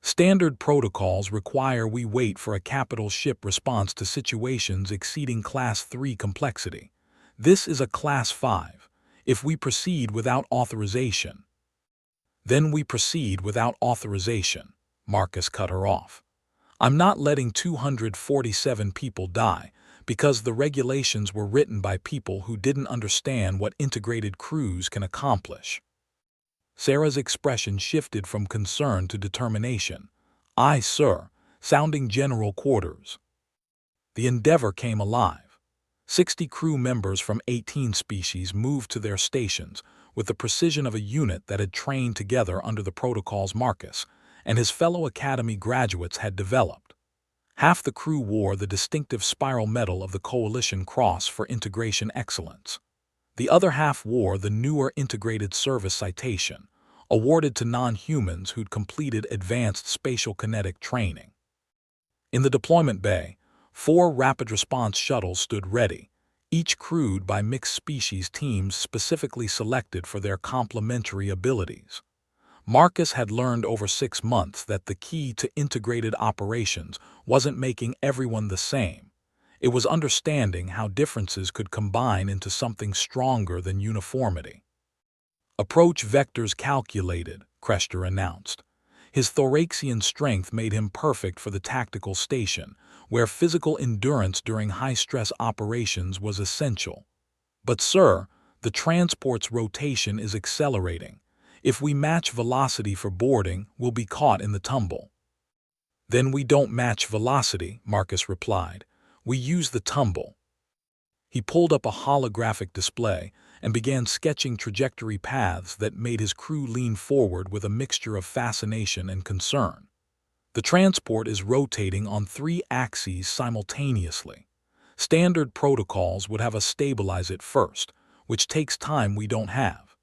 Speaker 1: Standard protocols require we wait for a capital ship response to situations exceeding Class 3 complexity. This is a Class 5. If we proceed without authorization, then we proceed without authorization, Marcus cut her off. I'm not letting 247 people die because the regulations were written by people who didn't understand what integrated crews can accomplish. Sarah's expression shifted from concern to determination. Aye, sir, sounding general quarters. The Endeavour came alive. 60 crew members from 18 species moved to their stations with the precision of a unit that had trained together under the protocols Marcus and his fellow Academy graduates had developed. Half the crew wore the distinctive spiral medal of the Coalition Cross for integration excellence. The other half wore the newer Integrated Service Citation, awarded to non-humans who'd completed advanced spatial kinetic training. In the deployment bay, 4 rapid response shuttles stood ready, each crewed by mixed species teams specifically selected for their complementary abilities. Marcus had learned over 6 months that the key to integrated operations wasn't making everyone the same. It was understanding how differences could combine into something stronger than uniformity. Approach vectors calculated, Krester announced. His thoracian strength made him perfect for the tactical station, where physical endurance during high-stress operations was essential. But sir, the transport's rotation is accelerating. If we match velocity for boarding, we'll be caught in the tumble. Then we don't match velocity, Marcus replied. We use the tumble. He pulled up a holographic display and began sketching trajectory paths that made his crew lean forward with a mixture of fascination and concern. The transport is rotating on 3 axes simultaneously. Standard protocols would have us stabilize it first, which takes time we don't have.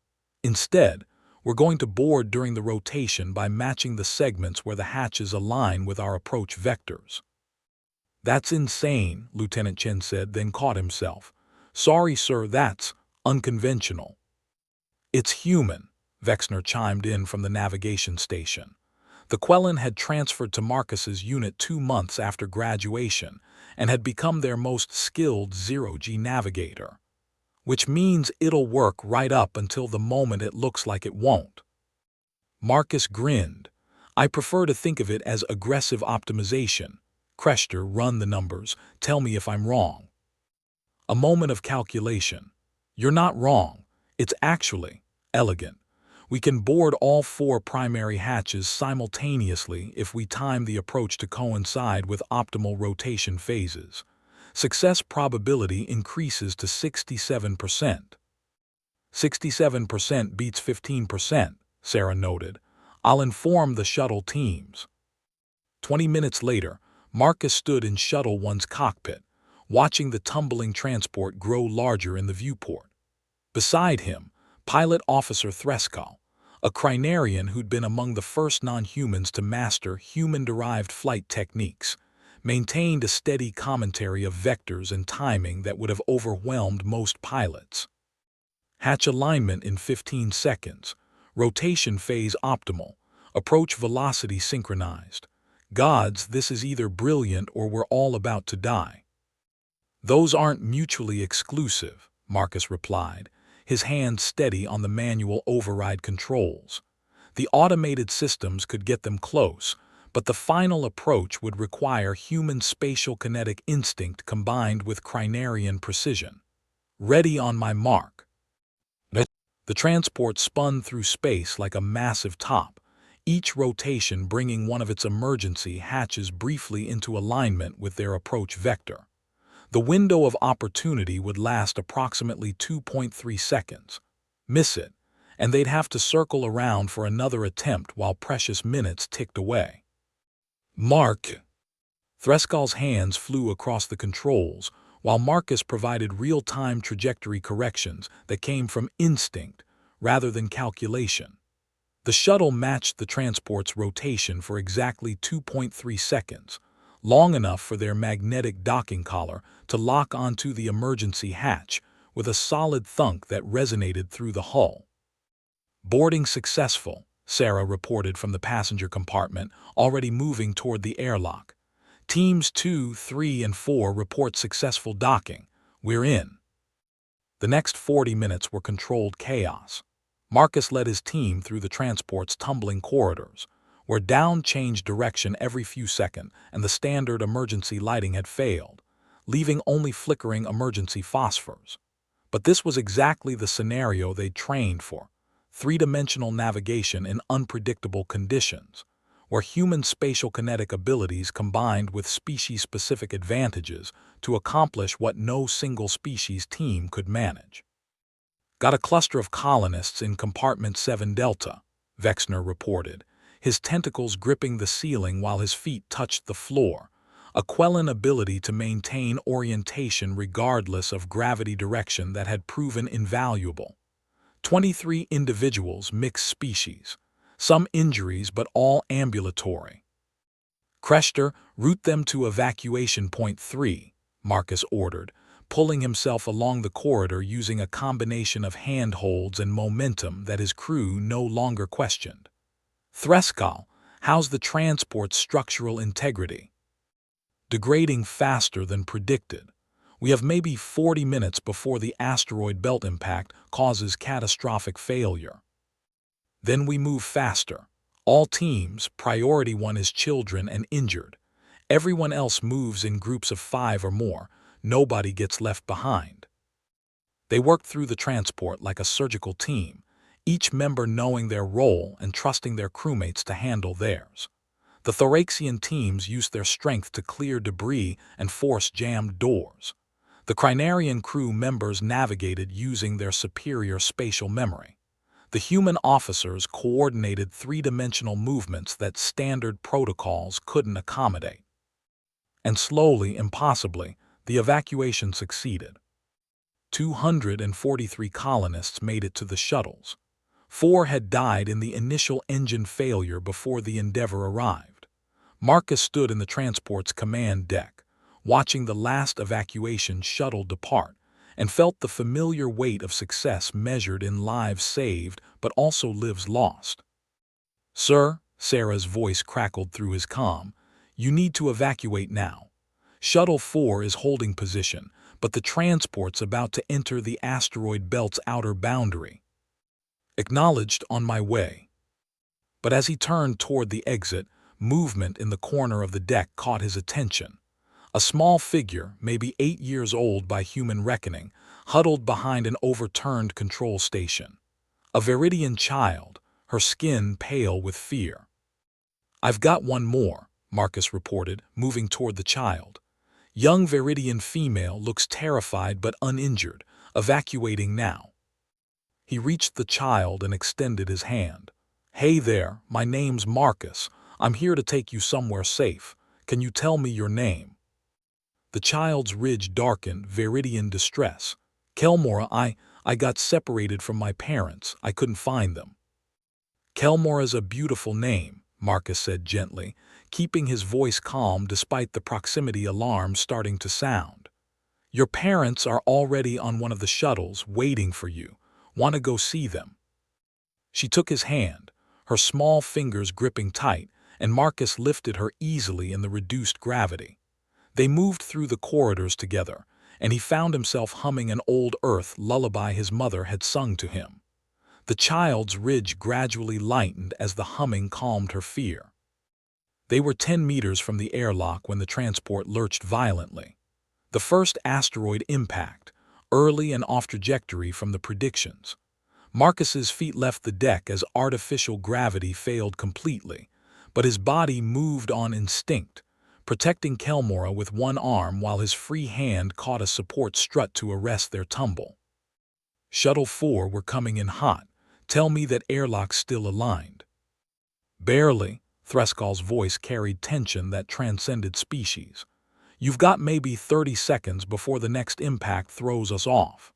Speaker 1: Instead, we're going to board during the rotation by matching the segments where the hatches align with our approach vectors. That's insane, Lieutenant Chen said, then caught himself. Sorry, sir, that's unconventional. It's human, Vexner chimed in from the navigation station. The Quellen had transferred to Marcus's unit 2 months after graduation and had become their most skilled zero-G navigator. Which means it'll work right up until the moment it looks like it won't. Marcus grinned. I prefer to think of it as aggressive optimization. Crester, run the numbers. Tell me if I'm wrong. A moment of calculation. You're not wrong. It's actually elegant. We can board all 4 primary hatches simultaneously if we time the approach to coincide with optimal rotation phases. Success probability increases to 67%. 67% beats 15%, Sarah noted. I'll inform the shuttle teams. 20 minutes later, Marcus stood in Shuttle One's cockpit, watching the tumbling transport grow larger in the viewport. Beside him, Pilot Officer Threscal, a Crinarian who'd been among the first non-humans to master human-derived flight techniques, maintained a steady commentary of vectors and timing that would have overwhelmed most pilots. Hatch alignment in 15 seconds, rotation phase optimal, approach velocity synchronized. Gods, this is either brilliant or we're all about to die. Those aren't mutually exclusive, Marcus replied, his hand steady on the manual override controls. The automated systems could get them close, but the final approach would require human spatial kinetic instinct combined with Crinarian precision. Ready on my mark. The transport spun through space like a massive top, each rotation bringing one of its emergency hatches briefly into alignment with their approach vector. The window of opportunity would last approximately 2.3 seconds. Miss it, and they'd have to circle around for another attempt while precious minutes ticked away. Mark! Threscal's hands flew across the controls, while Marcus provided real-time trajectory corrections that came from instinct rather than calculation. The shuttle matched the transport's rotation for exactly 2.3 seconds, long enough for their magnetic docking collar to lock onto the emergency hatch with a solid thunk that resonated through the hull. Boarding successful, Sarah reported from the passenger compartment, already moving toward the airlock. Teams 2, 3, and 4 report successful docking. We're in. The next 40 minutes were controlled chaos. Marcus led his team through the transport's tumbling corridors, where down changed direction every few seconds and the standard emergency lighting had failed, leaving only flickering emergency phosphors. But this was exactly the scenario they'd trained for: three-dimensional navigation in unpredictable conditions, where human spatial kinetic abilities combined with species-specific advantages to accomplish what no single species team could manage. Got a cluster of colonists in Compartment 7 Delta, Vexner reported, his tentacles gripping the ceiling while his feet touched the floor, a Quellen ability to maintain orientation regardless of gravity direction that had proven invaluable. 23 individuals, mixed species, some injuries but all ambulatory. Crester, route them to evacuation point 3, Marcus ordered, pulling himself along the corridor using a combination of handholds and momentum that his crew no longer questioned. Threscal, how's the transport's structural integrity? Degrading faster than predicted. We have maybe 40 minutes before the asteroid belt impact causes catastrophic failure. Then we move faster. All teams, priority 1 is children and injured. Everyone else moves in groups of 5 or more. Nobody gets left behind. They worked through the transport like a surgical team, each member knowing their role and trusting their crewmates to handle theirs. The Thoraxian teams used their strength to clear debris and force jammed doors. The Crinarian crew members navigated using their superior spatial memory. The human officers coordinated three-dimensional movements that standard protocols couldn't accommodate. And slowly, impossibly, the evacuation succeeded. 243 colonists made it to the shuttles. 4 had died in the initial engine failure before the Endeavour arrived. Marcus stood in the transport's command deck, watching the last evacuation shuttle depart, and felt the familiar weight of success measured in lives saved but also lives lost. "Sir," Sarah's voice crackled through his comm, "you need to evacuate now. Shuttle 4 is holding position, but the transport's about to enter the asteroid belt's outer boundary." "Acknowledged, on my way." But as he turned toward the exit, movement in the corner of the deck caught his attention. A small figure, maybe 8 years old by human reckoning, huddled behind an overturned control station. A Viridian child, her skin pale with fear. "I've got one more," Marcus reported, moving toward the child. Young Viridian female looks terrified but uninjured, evacuating now. He reached the child and extended his hand. "Hey there, my name's Marcus. I'm here to take you somewhere safe. Can you tell me your name?" The child's ridge darkened, Viridian distress. "Kelmora, I got separated from my parents. I couldn't find them." "Kelmora's a beautiful name," Marcus said gently, keeping his voice calm despite the proximity alarm starting to sound. "Your parents are already on one of the shuttles waiting for you. Want to go see them?" She took his hand, her small fingers gripping tight, and Marcus lifted her easily in the reduced gravity. They moved through the corridors together, and he found himself humming an old Earth lullaby his mother had sung to him. The child's ridge gradually lightened as the humming calmed her fear. They were 10 meters from the airlock when the transport lurched violently. The first asteroid impact, early and off trajectory from the predictions. Marcus's feet left the deck as artificial gravity failed completely, but his body moved on instinct, protecting Kelmora with one arm while his free hand caught a support strut to arrest their tumble. "Shuttle 4 were coming in hot. Tell me that airlock's still aligned." "Barely." Threscall's voice carried tension that transcended species. "You've got maybe 30 seconds before the next impact throws us off."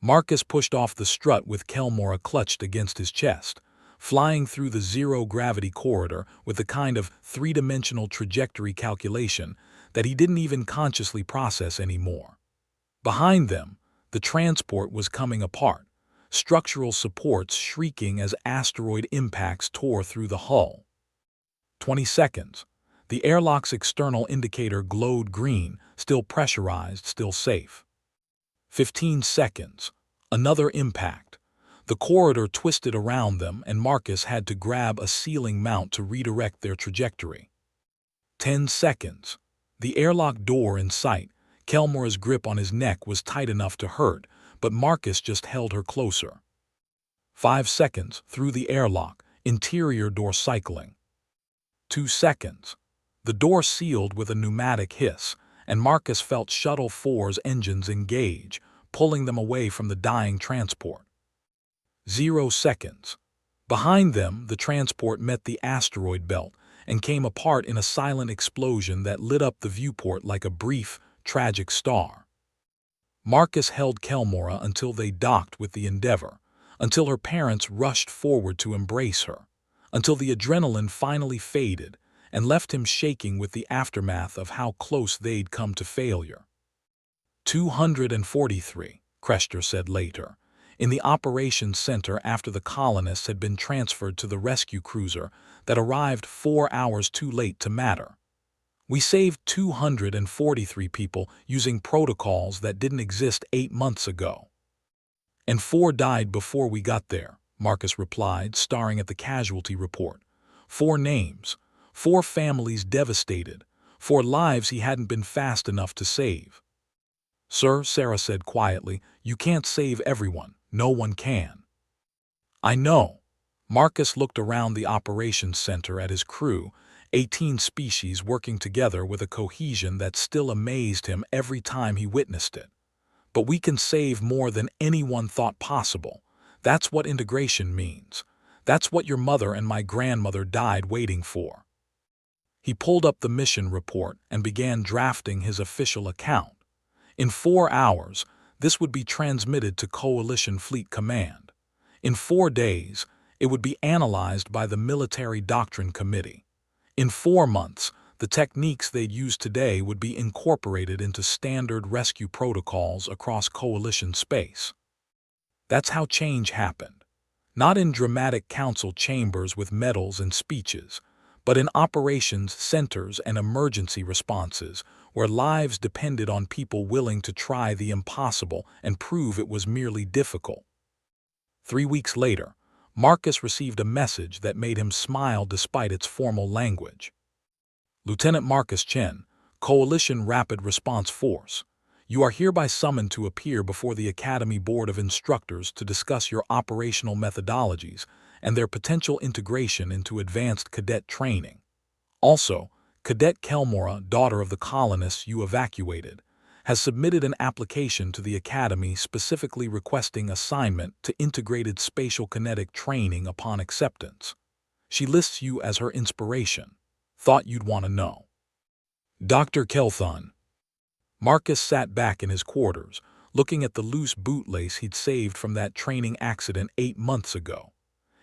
Speaker 1: Marcus pushed off the strut with Kelmora clutched against his chest, flying through the zero-gravity corridor with the kind of three-dimensional trajectory calculation that he didn't even consciously process anymore. Behind them, the transport was coming apart, structural supports shrieking as asteroid impacts tore through the hull. 20 seconds. The airlock's external indicator glowed green, still pressurized, still safe. 15 seconds. Another impact. The corridor twisted around them, and Marcus had to grab a ceiling mount to redirect their trajectory. 10 seconds. The airlock door in sight. Kelmora's grip on his neck was tight enough to hurt, but Marcus just held her closer. 5 seconds. Through the airlock, interior door cycling. 2 seconds. The door sealed with a pneumatic hiss, and Marcus felt Shuttle 4's engines engage, pulling them away from the dying transport. 0 seconds. Behind them, the transport met the asteroid belt and came apart in a silent explosion that lit up the viewport like a brief, tragic star. Marcus held Kelmora until they docked with the Endeavor, until her parents rushed forward to embrace her, until the adrenaline finally faded and left him shaking with the aftermath of how close they'd come to failure. 243, Crester said later, in the operations center after the colonists had been transferred to the rescue cruiser that arrived 4 hours too late to matter. "We saved 243 people using protocols that didn't exist 8 months ago. And 4 died before we got there," Marcus replied, staring at the casualty report. 4 names, 4 families devastated, 4 lives he hadn't been fast enough to save. "Sir," Sarah said quietly, "you can't save everyone. No one can." "I know." Marcus looked around the operations center at his crew, 18 species working together with a cohesion that still amazed him every time he witnessed it. "But we can save more than anyone thought possible. That's what integration means. That's what your mother and my grandmother died waiting for." He pulled up the mission report and began drafting his official account. In 4 hours, this would be transmitted to Coalition Fleet Command. In 4 days, it would be analyzed by the Military Doctrine Committee. In 4 months, The techniques they'd use today would be incorporated into standard rescue protocols across coalition space. That's how change happened. Not in dramatic council chambers with medals and speeches, but in operations centers and emergency responses where lives depended on people willing to try the impossible and prove it was merely difficult. 3 weeks later, Marcus received a message that made him smile despite its formal language. Lieutenant Marcus Chen, Coalition Rapid Response Force, you are hereby summoned to appear before the Academy Board of Instructors to discuss your operational methodologies and their potential integration into advanced cadet training. Also, Cadet Kelmora, daughter of the colonists you evacuated, has submitted an application to the Academy specifically requesting assignment to integrated spatial kinetic training upon acceptance. She lists you as her inspiration. Thought you'd want to know. Dr. Kelthon. Marcus sat back in his quarters, looking at the loose bootlace he'd saved from that training accident 8 months ago.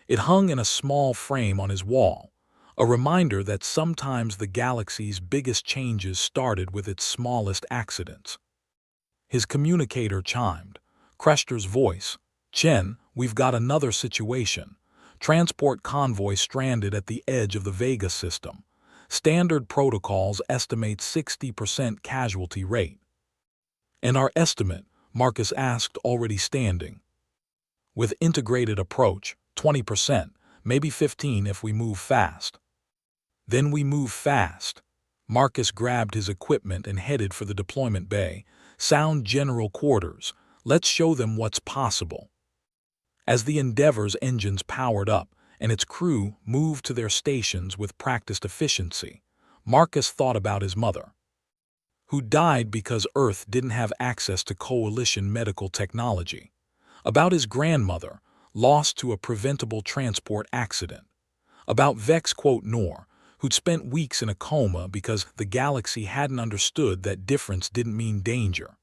Speaker 1: It hung in a small frame on his wall, a reminder that sometimes the galaxy's biggest changes started with its smallest accidents. His communicator chimed. Krester's voice. Chen, we've got another situation. Transport convoy stranded at the edge of the Vega system. Standard protocols estimate 60% casualty rate. And our estimate, Marcus asked, already standing. With integrated approach, 20%, maybe 15% if we move fast. Then we move fast. Marcus grabbed his equipment and headed for the deployment bay. Sound general quarters. Let's show them what's possible. As the Endeavor's engines powered up and its crew moved to their stations with practiced efficiency, Marcus thought about his mother, who died because Earth didn't have access to coalition medical technology, about his grandmother, lost to a preventable transport accident, about Vex Nor, who'd spent weeks in a coma because the galaxy hadn't understood that difference didn't mean danger,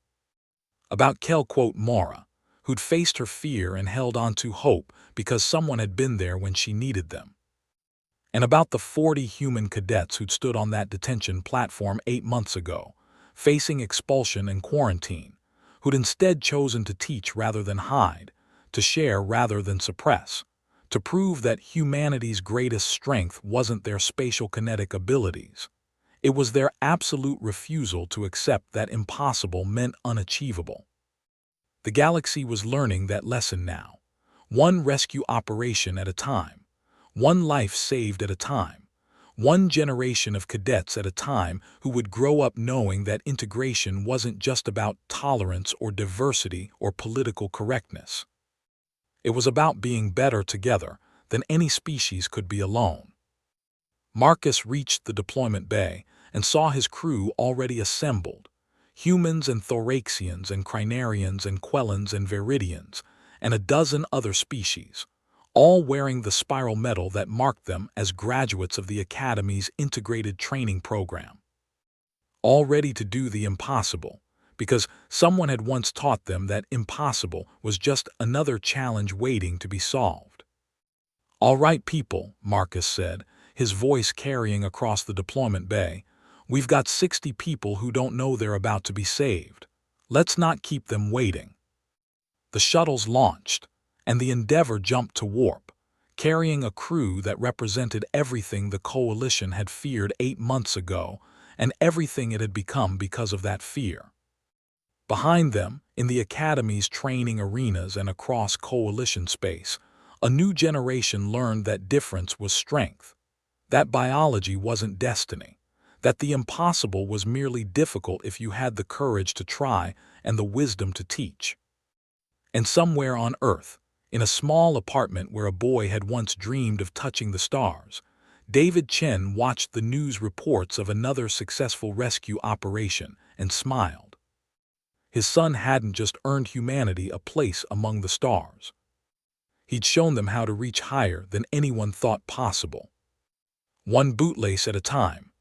Speaker 1: about Kel Mara, who'd faced her fear and held on to hope because someone had been there when she needed them, and about the 40 human cadets who'd stood on that detention platform 8 months ago, facing expulsion and quarantine, who'd instead chosen to teach rather than hide, to share rather than suppress, to prove that humanity's greatest strength wasn't their spatial kinetic abilities. It was their absolute refusal to accept that impossible meant unachievable. The galaxy was learning that lesson now, one rescue operation at a time, one life saved at a time, one generation of cadets at a time who would grow up knowing that integration wasn't just about tolerance or diversity or political correctness. It was about being better together than any species could be alone. Marcus reached the deployment bay and saw his crew already assembled, humans and Thoraxians and Crinarians and Quellans and Viridians, and a dozen other species, all wearing the spiral medal that marked them as graduates of the Academy's integrated training program. All ready to do the impossible, because someone had once taught them that impossible was just another challenge waiting to be solved. All right, people, Marcus said, his voice carrying across the deployment bay. We've got 60 people who don't know they're about to be saved. Let's not keep them waiting. The shuttles launched, and the Endeavor jumped to warp, carrying a crew that represented everything the Coalition had feared 8 months ago and everything it had become because of that fear. Behind them, in the Academy's training arenas and across Coalition space, a new generation learned that difference was strength, that biology wasn't destiny, that the impossible was merely difficult if you had the courage to try and the wisdom to teach. And somewhere on Earth, in a small apartment where a boy had once dreamed of touching the stars, David Chen watched the news reports of another successful rescue operation and smiled. His son hadn't just earned humanity a place among the stars. He'd shown them how to reach higher than anyone thought possible. One bootlace at a time,